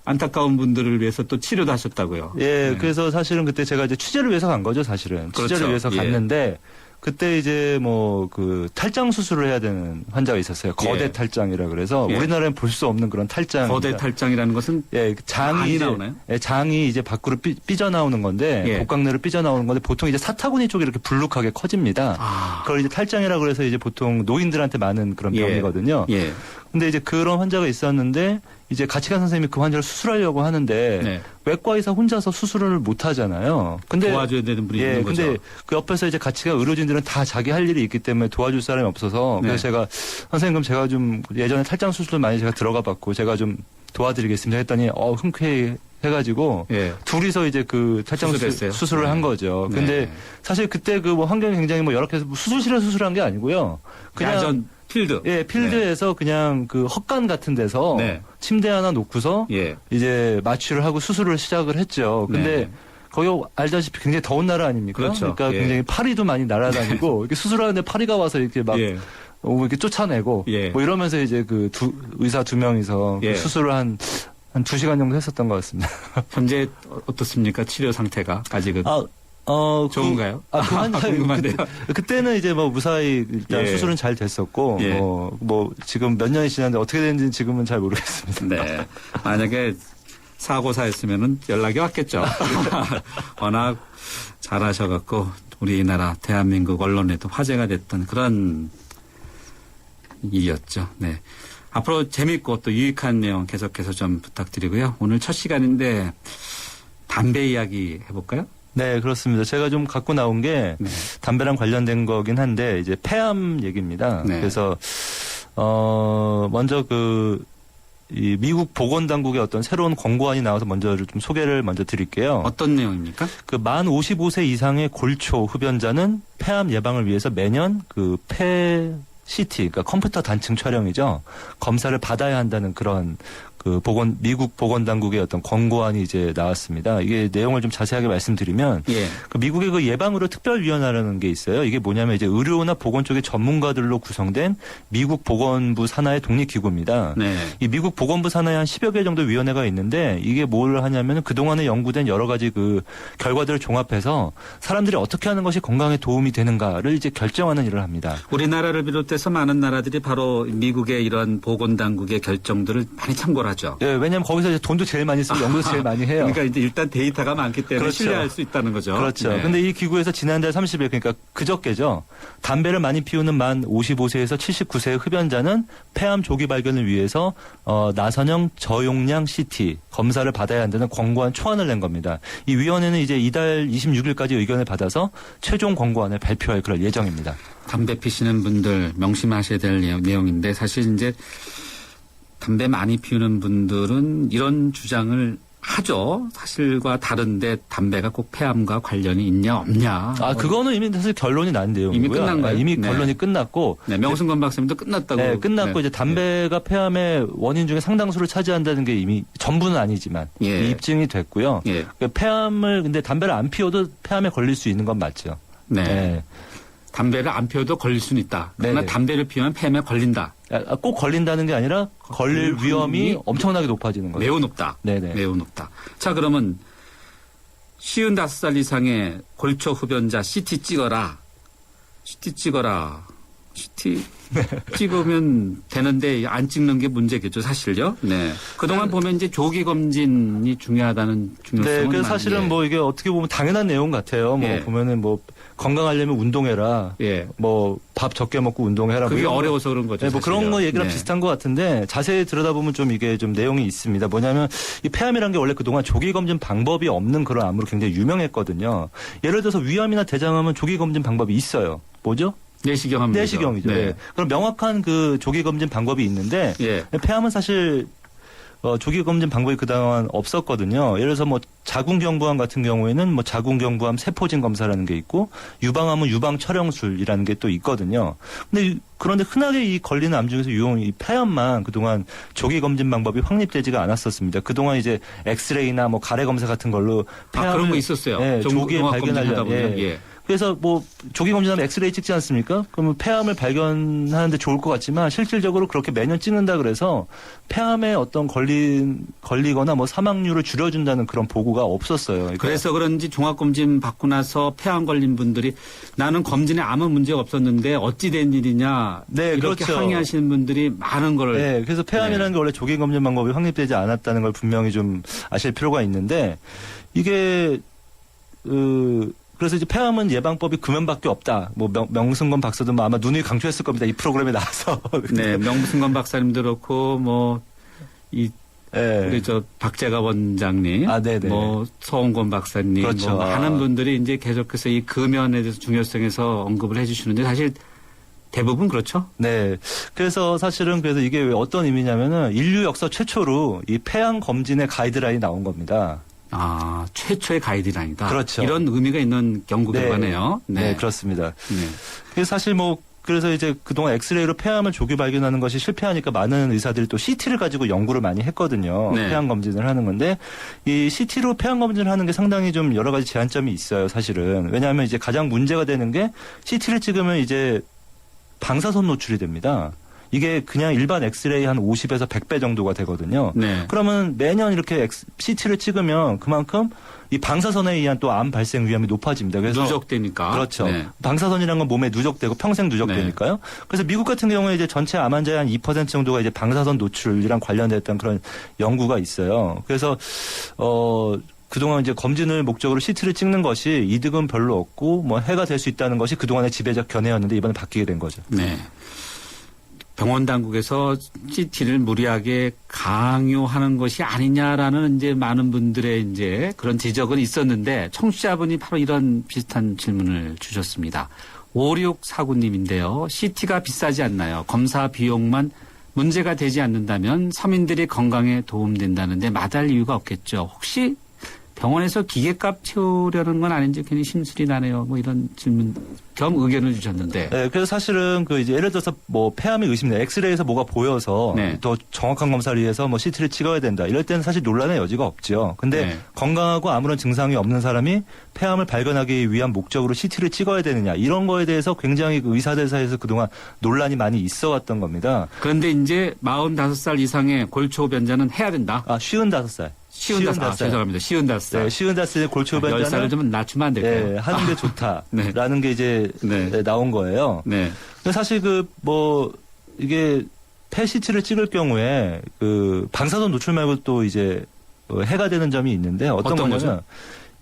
안타까운 분들을 위해서 또 치료도 하셨다고요. 예, 네. 그래서 사실은 그때 제가 이제 취재를 위해서 간 거죠, 사실은. 그렇죠. 취재를 위해서 예. 갔는데 그때 이제 뭐 그 탈장 수술을 해야 되는 환자가 있었어요. 거대 예. 탈장이라 그래서 예. 우리나라엔 볼 수 없는 그런 탈장. 거대 탈장이라는 것은 예, 장이 많이 이제, 나오나요? 예, 장이 이제 밖으로 삐져나오는 건데 예. 복강내로 삐져나오는 건데 보통 이제 사타구니 쪽이 이렇게 불룩하게 커집니다. 그걸 이제 탈장이라 그래서 이제 보통 노인들한테 많은 그런 예. 병이거든요. 예. 근데 이제 그런 환자가 있었는데 이제 같이 간 선생님이 그 환자를 수술하려고 하는데 네. 외과 의사 혼자서 수술을 못 하잖아요. 근데 도와줘야 되는 분이 예, 있는 거죠. 근데 그 옆에서 이제 같이 간 의료진들은 다 자기 할 일이 있기 때문에 도와줄 사람이 없어서 네. 그래서 제가 선생님 그럼 제가 좀 예전에 탈장 수술 많이 제가 들어가 봤고 제가 좀 도와드리겠습니다 했더니 흔쾌히 해가지고 예. 둘이서 이제 그 탈장 수술했어요? 수술을 한 거죠. 네. 근데 사실 그때 그 뭐 환경이 굉장히 뭐 열악해서 뭐 수술실에 수술한 게 아니고요. 그냥 야전 필드. 예, 필드에서 그냥 그 헛간 같은 데서 네. 침대 하나 놓고서 예. 이제 마취를 하고 수술을 시작을 했죠. 근데 네. 거기 알다시피 굉장히 더운 나라 아닙니까? 그렇죠. 그러니까 예. 굉장히 파리도 많이 날아다니고 이렇게 수술하는데 파리가 와서 이렇게 막 예. 이렇게 쫓아내고 예. 뭐 이러면서 이제 그 의사 두 명이서 그 예. 수술을 한 2시간 정도 했었던 것 같습니다. 현재 어떻습니까? 치료 상태가 아직은 좋은가요? 그 환자 궁금한데요. 그때는 이제 뭐 무사히 일단 예. 수술은 잘 됐었고 예. 뭐 지금 몇 년이 지났는데 어떻게 되는지는 지금은 잘 모르겠습니다. 네. 만약에 사고사였으면은 연락이 왔겠죠. 워낙 잘하셔갖고 우리나라 대한민국 언론에도 화제가 됐던 그런 일이었죠. 네. 앞으로 재밌고 또 유익한 내용 계속해서 좀 부탁드리고요. 오늘 첫 시간인데 담배 이야기 해볼까요? 네, 그렇습니다. 제가 좀 갖고 나온 게 네. 담배랑 관련된 거긴 한데 이제 폐암 얘기입니다. 네. 그래서 먼저 이 미국 보건당국의 어떤 새로운 권고안이 나와서 먼저 좀 소개를 먼저 드릴게요. 어떤 내용입니까? 그 만 55세 이상의 골초 흡연자는 폐암 예방을 위해서 매년 그 CT, 그러니까 컴퓨터 단층 촬영이죠. 검사를 받아야 한다는 그런 그 미국 보건당국의 어떤 권고안이 이제 나왔습니다. 이게 내용을 좀 자세하게 말씀드리면, 예. 그 미국의 그 예방의료 특별위원회라는 게 있어요. 이게 뭐냐면 이제 의료나 보건 쪽의 전문가들로 구성된 미국 보건부 산하의 독립기구입니다. 네. 이 미국 보건부 산하에 한 10여 개 정도 위원회가 있는데 이게 뭘 하냐면 그동안에 연구된 여러 가지 그 결과들을 종합해서 사람들이 어떻게 하는 것이 건강에 도움이 되는가를 이제 결정하는 일을 합니다. 우리나라를 비롯해서 많은 나라들이 바로 미국의 이런 보건당국의 결정들을 많이 참고를 하죠. 네, 왜냐하면 거기서 이제 돈도 제일 많이 쓰고 연구도 제일 많이 해요. 그러니까 이제 일단 데이터가 많기 때문에 그렇죠. 신뢰할 수 있다는 거죠. 그렇죠. 네. 근데 이 기구에서 지난달 30일 그러니까 그저께죠. 담배를 많이 피우는 만 55세에서 79세의 흡연자는 폐암 조기 발견을 위해서 나선형 저용량 CT 검사를 받아야 한다는 권고안 초안을 낸 겁니다. 이 위원회는 이제 이달 26일까지 의견을 받아서 최종 권고안을 발표할 그럴 예정입니다. 담배 피시는 분들 명심하셔야 될 내용인데 사실 이제 담배 많이 피우는 분들은 이런 주장을 하죠. 사실과 다른데 담배가 꼭 폐암과 관련이 있냐 없냐. 그거는 이미 사실 결론이 난 내용이고요. 이미 끝난 거예요? 이미 네. 결론이 끝났고. 네, 명승건 박사님도 끝났다고. 네, 끝났고 네. 이제 담배가 폐암의 원인 중에 상당수를 차지한다는 게 이미 전부는 아니지만 예. 입증이 됐고요. 예. 폐암을 근데 담배를 안 피워도 폐암에 걸릴 수 있는 건 맞죠. 네. 네. 담배를 안 피워도 걸릴 수는 있다. 그러나 네네. 담배를 피우면 폐암에 걸린다. 꼭 걸린다는 게 아니라 걸릴 위험이 엄청나게 높아지는 거죠. 매우 높다. 네네. 매우 높다. 자, 그러면 55살 이상의 골초 흡연자 CT 찍어라. CT 찍어라. CT 찍으면 되는데 안 찍는 게 문제겠죠, 사실요. 네. 그동안 보면 이제 조기 검진이 중요하다는 중요성은 네, 그래서 사실은 뭐 이게 어떻게 보면 당연한 내용 같아요. 뭐 예. 보면은 뭐 건강하려면 운동해라. 예. 뭐 밥 적게 먹고 운동해라. 그게 뭐 어려워서 그런 거죠. 네, 뭐 사실요. 그런 거 얘기랑 네. 비슷한 것 같은데 자세히 들여다보면 좀 이게 좀 내용이 있습니다. 뭐냐면 이 폐암이라는 게 원래 그동안 조기 검진 방법이 없는 그런 암으로 굉장히 유명했거든요. 예를 들어서 위암이나 대장암은 조기 검진 방법이 있어요. 뭐죠? 내시경합니다. 내시경이죠. 네. 네. 그럼 명확한 그 조기 검진 방법이 있는데 예. 폐암은 사실 조기 검진 방법이 그동안 없었거든요. 예를 들어서 뭐 자궁경부암 같은 경우에는 뭐 자궁경부암 세포진 검사라는 게 있고 유방암은 유방 촬영술이라는 게 또 있거든요. 근데 그런데 흔하게 이 걸리는 암 중에서 이 폐암만 그동안 조기 검진 방법이 확립되지가 않았었습니다. 그동안 이제 엑스레이나 뭐 가래 검사 같은 걸로 폐암을 그런 거 있었어요. 네, 조기에 발견하려면 예. 그래서 뭐 조기 검진하면 엑스레이 찍지 않습니까? 그러면 폐암을 발견하는데 좋을 것 같지만 실질적으로 그렇게 매년 찍는다 그래서 폐암에 어떤 걸리거나 뭐 사망률을 줄여준다는 그런 보고가 없었어요. 그러니까 그래서 그런지 종합검진 받고 나서 폐암 걸린 분들이 나는 검진에 아무 문제가 없었는데 어찌 된 일이냐 네, 이렇게 그렇죠. 항의하시는 분들이 많은 걸. 네, 그래서 폐암이라는 게 원래 조기 검진 방법이 확립되지 않았다는 걸 분명히 좀 아실 필요가 있는데 이게 그래서 이제 폐암은 예방법이 금연밖에 없다. 뭐 명승건 박사도 뭐 아마 누누이 강조했을 겁니다. 이 프로그램에 나와서. 네, 명승건 박사님도 그렇고 뭐 우리 저 박재갑 원장님, 뭐 서원권 박사님, 그렇죠. 뭐 많은 분들이 이제 계속해서 이 금연에 대해서 중요성에서 언급을 해주시는데 사실 대부분 그렇죠. 네. 그래서 사실은 그래서 이게 왜 어떤 의미냐면은 인류 역사 최초로 이 폐암 검진의 가이드라인이 나온 겁니다. 아, 최초의 가이드라인이다. 그렇죠. 이런 의미가 있는 연구 결과네요. 네, 그렇습니다. 네. 그래서 사실 뭐 그래서 이제 그동안 엑스레이로 폐암을 조기 발견하는 것이 실패하니까 많은 의사들이 또 CT를 가지고 연구를 많이 했거든요. 네. 폐암 검진을 하는 건데 이 CT로 폐암 검진을 하는 게 상당히 좀 여러 가지 제한점이 있어요, 사실은. 왜냐하면 이제 가장 문제가 되는 게 CT를 찍으면 이제 방사선 노출이 됩니다. 이게 그냥 일반 엑스레이 한 50에서 100배 정도가 되거든요. 네. 그러면 매년 이렇게 CT를 찍으면 그만큼 이 방사선에 의한 또 암 발생 위험이 높아집니다. 그래서 누적되니까. 그렇죠. 네. 방사선이라는 건 몸에 누적되고 평생 누적되니까요. 그래서 미국 같은 경우에 이제 전체 암 환자의 한 2% 정도가 이제 방사선 노출이랑 관련됐던 그런 연구가 있어요. 그래서 그동안 이제 검진을 목적으로 CT를 찍는 것이 이득은 별로 없고 뭐 해가 될 수 있다는 것이 그동안의 지배적 견해였는데 이번에 바뀌게 된 거죠. 네. 병원 당국에서 CT를 무리하게 강요하는 것이 아니냐라는 이제 많은 분들의 이제 그런 지적은 있었는데 청취자분이 바로 이런 비슷한 질문을 주셨습니다. 5649님인데요. CT가 비싸지 않나요? 검사 비용만 문제가 되지 않는다면 서민들이 건강에 도움된다는데 마다할 이유가 없겠죠. 혹시 병원에서 기계값 채우려는 건 아닌지 괜히 심술이 나네요. 뭐 이런 질문 겸 의견을 주셨는데. 네, 그래서 사실은 그 이제 예를 들어서 뭐 폐암이 의심돼 엑스레이에서 뭐가 보여서 더 정확한 검사를 위해서 뭐 CT를 찍어야 된다. 이럴 때는 사실 논란의 여지가 없죠. 근데 건강하고 아무런 증상이 없는 사람이 폐암을 발견하기 위한 목적으로 CT를 찍어야 되느냐 이런 거에 대해서 굉장히 그 의사들 사이에서 그동안 논란이 많이 있어왔던 겁니다. 그런데 이제 45살 이상의 골초 변자는 해야 된다. 아, 55살. 55살. 죄송합니다. 55살. 네, 55살의 골초 변자는 10살을 좀 낮추면 안 될까요? 네, 하는 게 좋다라는 게 이제 나온 거예요. 네. 근데 사실 이게 폐CT를 찍을 경우에 그 방사선 노출 말고 또 이제 해가 되는 점이 있는데 어떤 거냐면 거죠?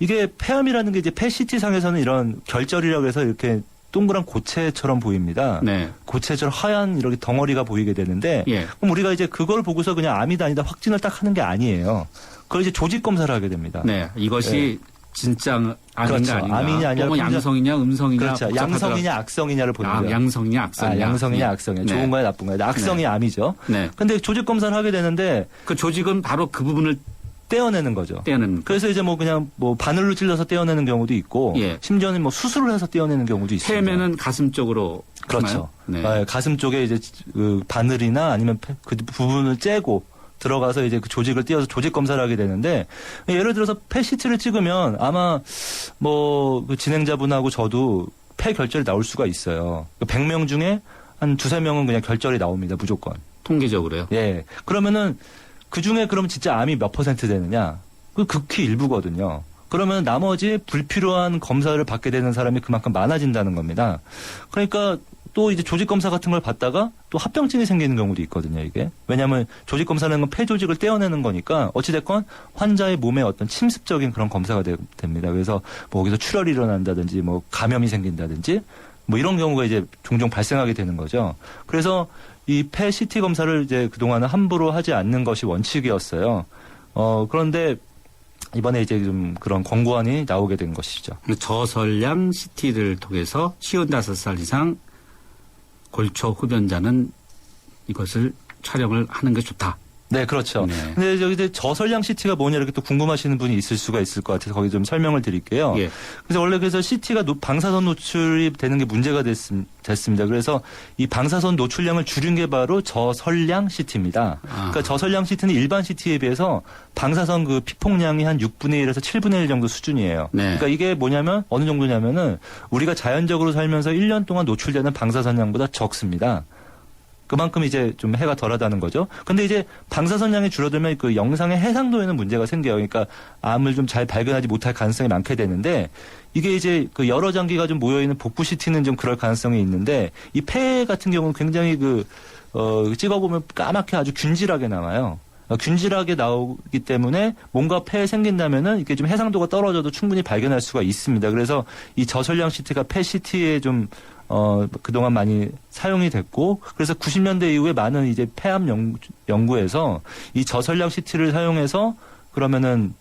이게 폐암이라는 게 이제 폐CT 상에서는 이런 결절이라고 해서 이렇게 동그란 고체처럼 보입니다. 네. 고체처럼 하얀 이렇게 덩어리가 보이게 되는데 그럼 우리가 이제 그걸 보고서 그냥 암이다 아니다 확진을 딱 하는 게 아니에요. 그걸 이제 조직 검사를 하게 됩니다. 네, 이것이 진짜 아닌가 그렇죠. 아닌가. 암이냐 아니냐. 뭐 양성이냐 음성이냐. 그렇죠. 양성이냐 악성이냐를 보는 거예요. 양성이냐 악성이냐. 양성이냐 악성이냐. 좋은 거야 나쁜 거야. 악성이 암이죠. 네. 근데 조직 검사를 하게 되는데 그 조직은 바로 그 부분을 떼어내는 거죠. 그래서 이제 뭐 그냥 뭐 바늘로 찔러서 떼어내는 경우도 있고 심지어는 뭐 수술을 해서 떼어내는 경우도 있습니다. 폐면은 가슴 쪽으로 그렇죠. 네. 가슴 쪽에 이제 그 바늘이나 아니면 그 부분을 째고 들어가서 이제 그 조직을 띄어서 조직 검사를 하게 되는데 예를 들어서 폐CT를 찍으면 아마 뭐 그 진행자분하고 저도 폐 결절이 나올 수가 있어요. 100명 중에 한 2-3명은 그냥 결절이 나옵니다. 무조건. 통계적으로요? 예. 그러면은 그 중에 그럼 진짜 암이 몇 % 되느냐? 그 극히 일부거든요. 그러면 나머지 불필요한 검사를 받게 되는 사람이 그만큼 많아진다는 겁니다. 그러니까 또 이제 조직 검사 같은 걸 받다가 또 합병증이 생기는 경우도 있거든요, 이게. 왜냐하면 조직 검사는 건 폐 조직을 떼어내는 거니까 어찌됐건 환자의 몸에 어떤 침습적인 그런 검사가 됩니다. 그래서 뭐 거기서 출혈이 일어난다든지 뭐 감염이 생긴다든지 뭐 이런 경우가 이제 종종 발생하게 되는 거죠. 그래서 이 폐 CT 검사를 이제 그동안은 함부로 하지 않는 것이 원칙이었어요. 그런데 이번에 이제 좀 그런 권고안이 나오게 된 것이죠. 저설량 CT를 통해서 55살 이상 골초 흡연자는 이것을 촬영을 하는 게 좋다. 네, 그렇죠. 네. 근데 여기 이제 저설량 CT가 뭐냐 이렇게 또 궁금하시는 분이 있을 수가 있을 것 같아서 거기 좀 설명을 드릴게요. 예. 그래서 원래 그래서 CT가 방사선 노출이 되는 게 문제가 됐습니다. 그래서 이 방사선 노출량을 줄인 게 바로 저설량 CT입니다. 그러니까 저설량 CT는 일반 CT에 비해서 방사선 그 피폭량이 한 6분의 1에서 7분의 1 정도 수준이에요. 네. 그러니까 이게 뭐냐면 어느 정도냐면은 우리가 자연적으로 살면서 1년 동안 노출되는 방사선량보다 적습니다. 그만큼 이제 좀 해가 덜하다는 거죠. 근데 이제 방사선량이 줄어들면 그 영상의 해상도에는 문제가 생겨요. 그러니까 암을 좀 잘 발견하지 못할 가능성이 많게 되는데 이게 이제 그 여러 장기가 좀 모여있는 복부 CT는 좀 그럴 가능성이 있는데 이 폐 같은 경우는 굉장히 찍어보면 까맣게 아주 균질하게 나와요. 균질하게 나오기 때문에 뭔가 폐에 생긴다면은 이게 좀 해상도가 떨어져도 충분히 발견할 수가 있습니다. 그래서 이 저설량 CT가 폐 CT에 좀 그동안 많이 사용이 됐고, 그래서 90년대 이후에 많은 이제 폐암 연구에서 이 저설량 CT를 사용해서 그러면은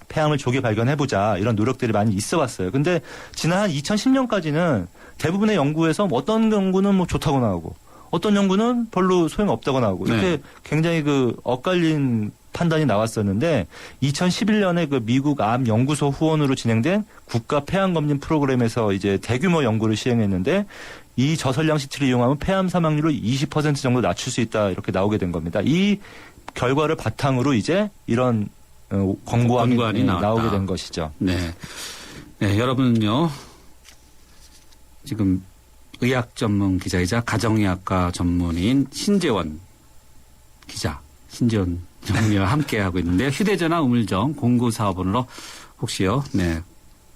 폐암을 조기 발견해보자 이런 노력들이 많이 있어 왔어요. 근데 지난 한 2010년까지는 대부분의 연구에서 어떤 연구는 뭐 좋다고 나오고, 어떤 연구는 별로 소용없다고 나오고, 이렇게 굉장히 엇갈린 판단이 나왔었는데 2011년에 그 미국 암 연구소 후원으로 진행된 국가 폐암 검진 프로그램에서 이제 대규모 연구를 시행했는데 이 저설량 CT를 이용하면 폐암 사망률을 20% 정도 낮출 수 있다 이렇게 나오게 된 겁니다. 이 결과를 바탕으로 이제 이런 권고안이 나오게 된 것이죠. 네. 네, 여러분은요. 지금 의학 전문 기자이자 가정의학과 전문의인 신재원 기자, 신재원 정리와 함께하고 있는데요. 휴대전화 우물정 0945번으로 혹시요, 네,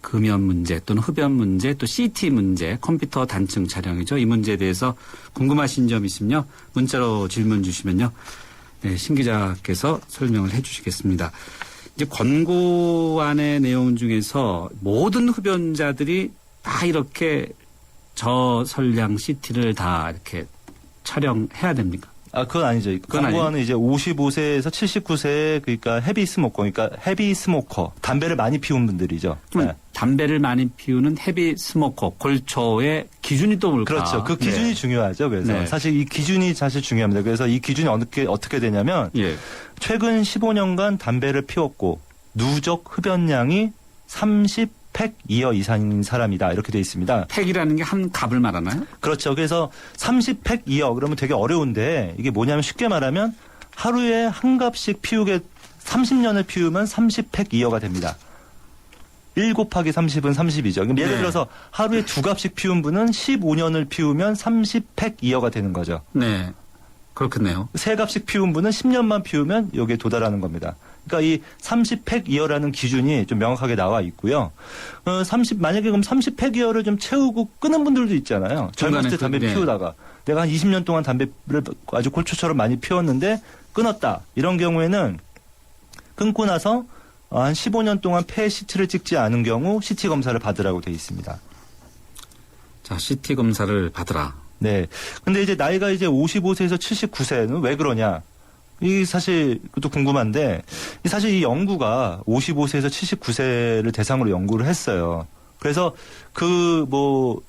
금연 문제 또는 흡연 문제 또 CT 문제, 컴퓨터 단층 촬영이죠. 이 문제에 대해서 궁금하신 점 있으면요. 문자로 질문 주시면요. 네, 신 기자께서 설명을 해 주시겠습니다. 이제 권고안의 내용 중에서 모든 흡연자들이 다 이렇게 저설량 CT를 다 이렇게 촬영해야 됩니까? 그건 아니죠. 권고안은 이제 55세에서 79세, 그러니까 헤비 스모커, 담배를 많이 피운 분들이죠. 네. 담배를 많이 피우는 헤비 스모커, 골초의 기준이 또 뭘까? 그렇죠. 그 기준이 중요하죠. 그래서 사실 이 기준이 사실 중요합니다. 그래서 이 기준이 어떻게 되냐면 최근 15년간 담배를 피웠고 누적 흡연량이 30팩 이어 이상인 사람이다. 이렇게 돼 있습니다. 팩이라는 게 한 갑을 말하나요? 그렇죠. 그래서 30팩 이어 그러면 되게 어려운데 이게 뭐냐면 쉽게 말하면 하루에 한 갑씩 30년을 피우면 30팩 이어가 됩니다. 1 곱하기 30은 30이죠. 예를 들어서 하루에 2갑씩 피운 분은 15년을 피우면 30팩 이어가 되는 거죠. 네. 그렇겠네요. 3갑씩 피운 분은 10년만 피우면 여기에 도달하는 겁니다. 그러니까 이 30팩 이어라는 기준이 좀 명확하게 나와 있고요. 만약에 그럼 30팩 이어를 좀 채우고 끊은 분들도 있잖아요. 젊었을 때 담배 피우다가 내가 한 20년 동안 담배를 아주 골초처럼 많이 피웠는데 끊었다. 이런 경우에는 끊고 나서 한 15년 동안 폐 CT를 찍지 않은 경우 CT 검사를 받으라고 돼 있습니다. 자, CT 검사를 받으라. 네. 근데 이제 나이가 이제 55세에서 79세는 왜 그러냐? 이 사실 그것도 궁금한데 사실 이 연구가 55세에서 79세를 대상으로 연구를 했어요. 그래서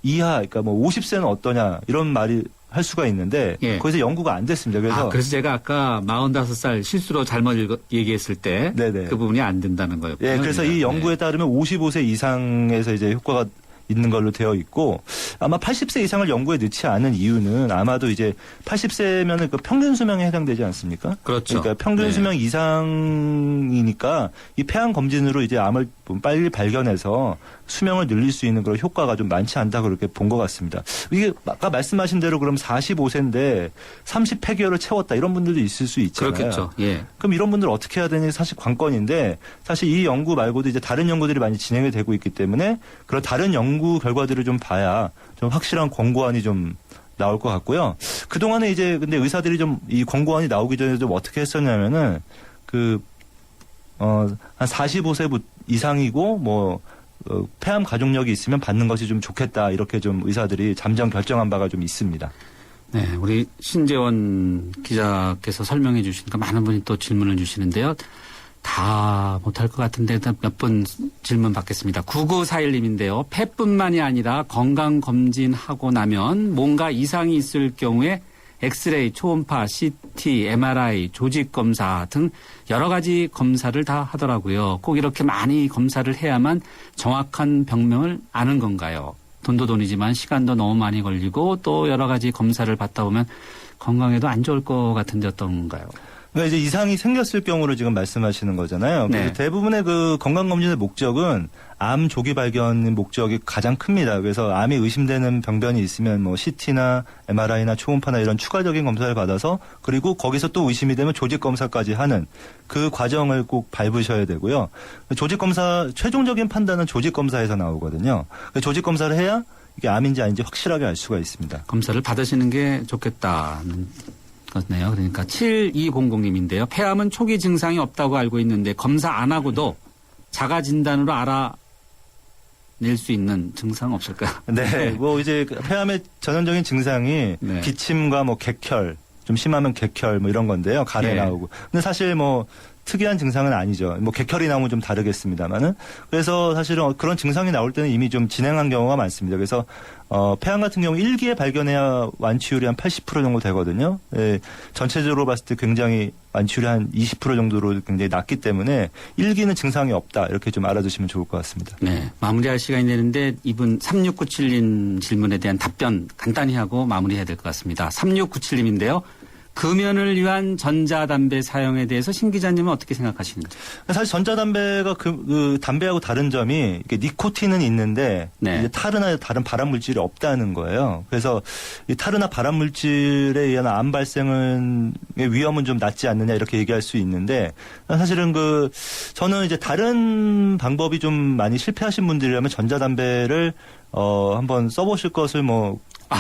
이하, 그러니까 50세는 어떠냐 이런 말이 할 수가 있는데 거기서 연구가 안 됐습니다. 그래서 제가 아까 45살 실수로 잘못 얘기했을 때 그 부분이 안 된다는 거였군요. 예, 그래서 이 연구에 따르면 55세 이상에서 이제 효과가 있는 걸로 되어 있고 아마 80세 이상을 연구에 넣지 않은 이유는 아마도 이제 80세면은 그 평균 수명에 해당되지 않습니까? 그렇죠. 그러니까 평균 수명 이상이니까 이 폐암 검진으로 이제 암을 빨리 발견해서 수명을 늘릴 수 있는 그런 효과가 좀 많지 않다 그렇게 본 것 같습니다. 이게 아까 말씀하신 대로 그럼 45세인데 30팩이어를 채웠다 이런 분들도 있을 수 있잖아요. 그렇겠죠. 예. 그럼 이런 분들 어떻게 해야 되는지 사실 관건인데 사실 이 연구 말고도 이제 다른 연구들이 많이 진행이 되고 있기 때문에 그런 다른 연구 결과들을 좀 봐야 좀 확실한 권고안이 좀 나올 것 같고요. 그동안에 이제 근데 의사들이 좀 이 권고안이 나오기 전에 좀 어떻게 했었냐면은 한 45세 이상이고 폐암 가족력이 있으면 받는 것이 좀 좋겠다 이렇게 좀 의사들이 잠정 결정한 바가 좀 있습니다. 네, 우리 신재원 기자께서 설명해 주시니까 많은 분이 또 질문을 주시는데요. 다 못할 것 같은데 몇 분 질문 받겠습니다. 9941님인데요. 폐뿐만이 아니라 건강검진하고 나면 뭔가 이상이 있을 경우에 엑스레이, 초음파, CT, MRI, 조직검사 등 여러 가지 검사를 다 하더라고요. 꼭 이렇게 많이 검사를 해야만 정확한 병명을 아는 건가요? 돈도 돈이지만 시간도 너무 많이 걸리고 또 여러 가지 검사를 받다 보면 건강에도 안 좋을 것 같은데 어떤가요? 그러니까 이제 이상이 생겼을 경우를 지금 말씀하시는 거잖아요. 네. 대부분의 그 건강검진의 목적은 암 조기 발견 목적이 가장 큽니다. 그래서 암이 의심되는 병변이 있으면 CT나 MRI나 초음파나 이런 추가적인 검사를 받아서 그리고 거기서 또 의심이 되면 조직 검사까지 하는 그 과정을 꼭 밟으셔야 되고요. 조직 검사 최종적인 판단은 조직 검사에서 나오거든요. 조직 검사를 해야 이게 암인지 아닌지 확실하게 알 수가 있습니다. 검사를 받으시는 게 좋겠다는 거네요. 그러니까 7200님인데요. 폐암은 초기 증상이 없다고 알고 있는데 검사 안 하고도 자가 진단으로 알아낼 수 있는 증상 없을까요? 네, 이제 폐암의 전형적인 증상이 네. 기침과 객혈, 좀 심하면 객혈 이런 건데요. 가래 나오고. 근데 사실 특이한 증상은 아니죠. 객혈이 나오면 좀 다르겠습니다만은. 그래서 사실은 그런 증상이 나올 때는 이미 좀 진행한 경우가 많습니다. 그래서 폐암 같은 경우 1기에 발견해야 완치율이 한 80% 정도 되거든요. 예, 전체적으로 봤을 때 굉장히 완치율이 한 20% 정도로 굉장히 낮기 때문에 1기는 증상이 없다. 이렇게 좀 알아두시면 좋을 것 같습니다. 네, 마무리할 시간이 되는데 이분 3697님 질문에 대한 답변 간단히 하고 마무리해야 될 것 같습니다. 3697님인데요. 금연을 위한 전자담배 사용에 대해서 신 기자님은 어떻게 생각하시는지? 사실 전자담배가 담배하고 다른 점이 니코틴은 있는데 이제 타르나 다른 발암 물질이 없다는 거예요. 그래서 이 타르나 발암 물질에 의한 암 발생의 위험은 좀 낮지 않느냐 이렇게 얘기할 수 있는데 사실은 저는 이제 다른 방법이 좀 많이 실패하신 분들이라면 전자담배를 한번 써보실 것을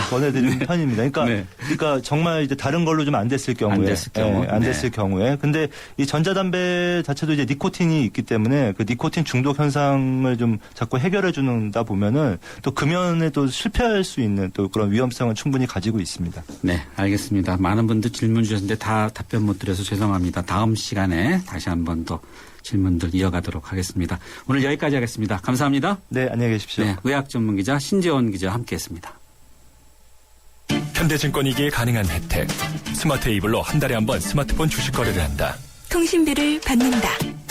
권해드리는 편입니다. 그러니까 정말 이제 다른 걸로 좀 안 됐을 경우에. 안 됐을 경우에. 근데 이 전자담배 자체도 이제 니코틴이 있기 때문에 그 니코틴 중독 현상을 좀 자꾸 해결해 주는다 보면은 또 금연에 또 실패할 수 있는 또 그런 위험성은 충분히 가지고 있습니다. 네, 알겠습니다. 많은 분들 질문 주셨는데 다 답변 못 드려서 죄송합니다. 다음 시간에 다시 한번 더 질문들 이어가도록 하겠습니다. 오늘 여기까지 하겠습니다. 감사합니다. 네, 안녕히 계십시오. 네, 의학 전문 기자 신재원 기자와 함께했습니다. 현대증권이기에 가능한 혜택. 스마트 에이블로 한 달에 한 번 스마트폰 주식 거래를 한다. 통신비를 받는다.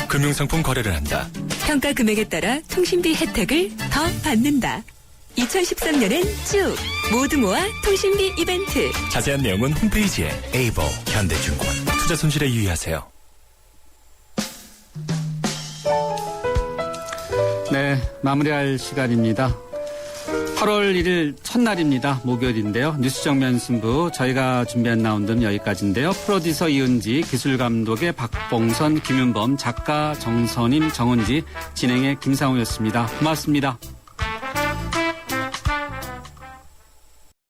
금융상품 거래를 한다. 평가 금액에 따라 통신비 혜택을 더 받는다. 2013년엔 쭉 모두 모아 통신비 이벤트. 자세한 내용은 홈페이지에. 에이블 현대증권. 투자 손실에 유의하세요. 네, 마무리할 시간입니다. 8월 1일 첫날입니다. 목요일인데요. 뉴스 정면 승부 저희가 준비한 라운드는 여기까지인데요. 프로듀서 이은지, 기술감독의 박봉선, 김윤범, 작가 정선임, 정은지, 진행의 김상우였습니다. 고맙습니다.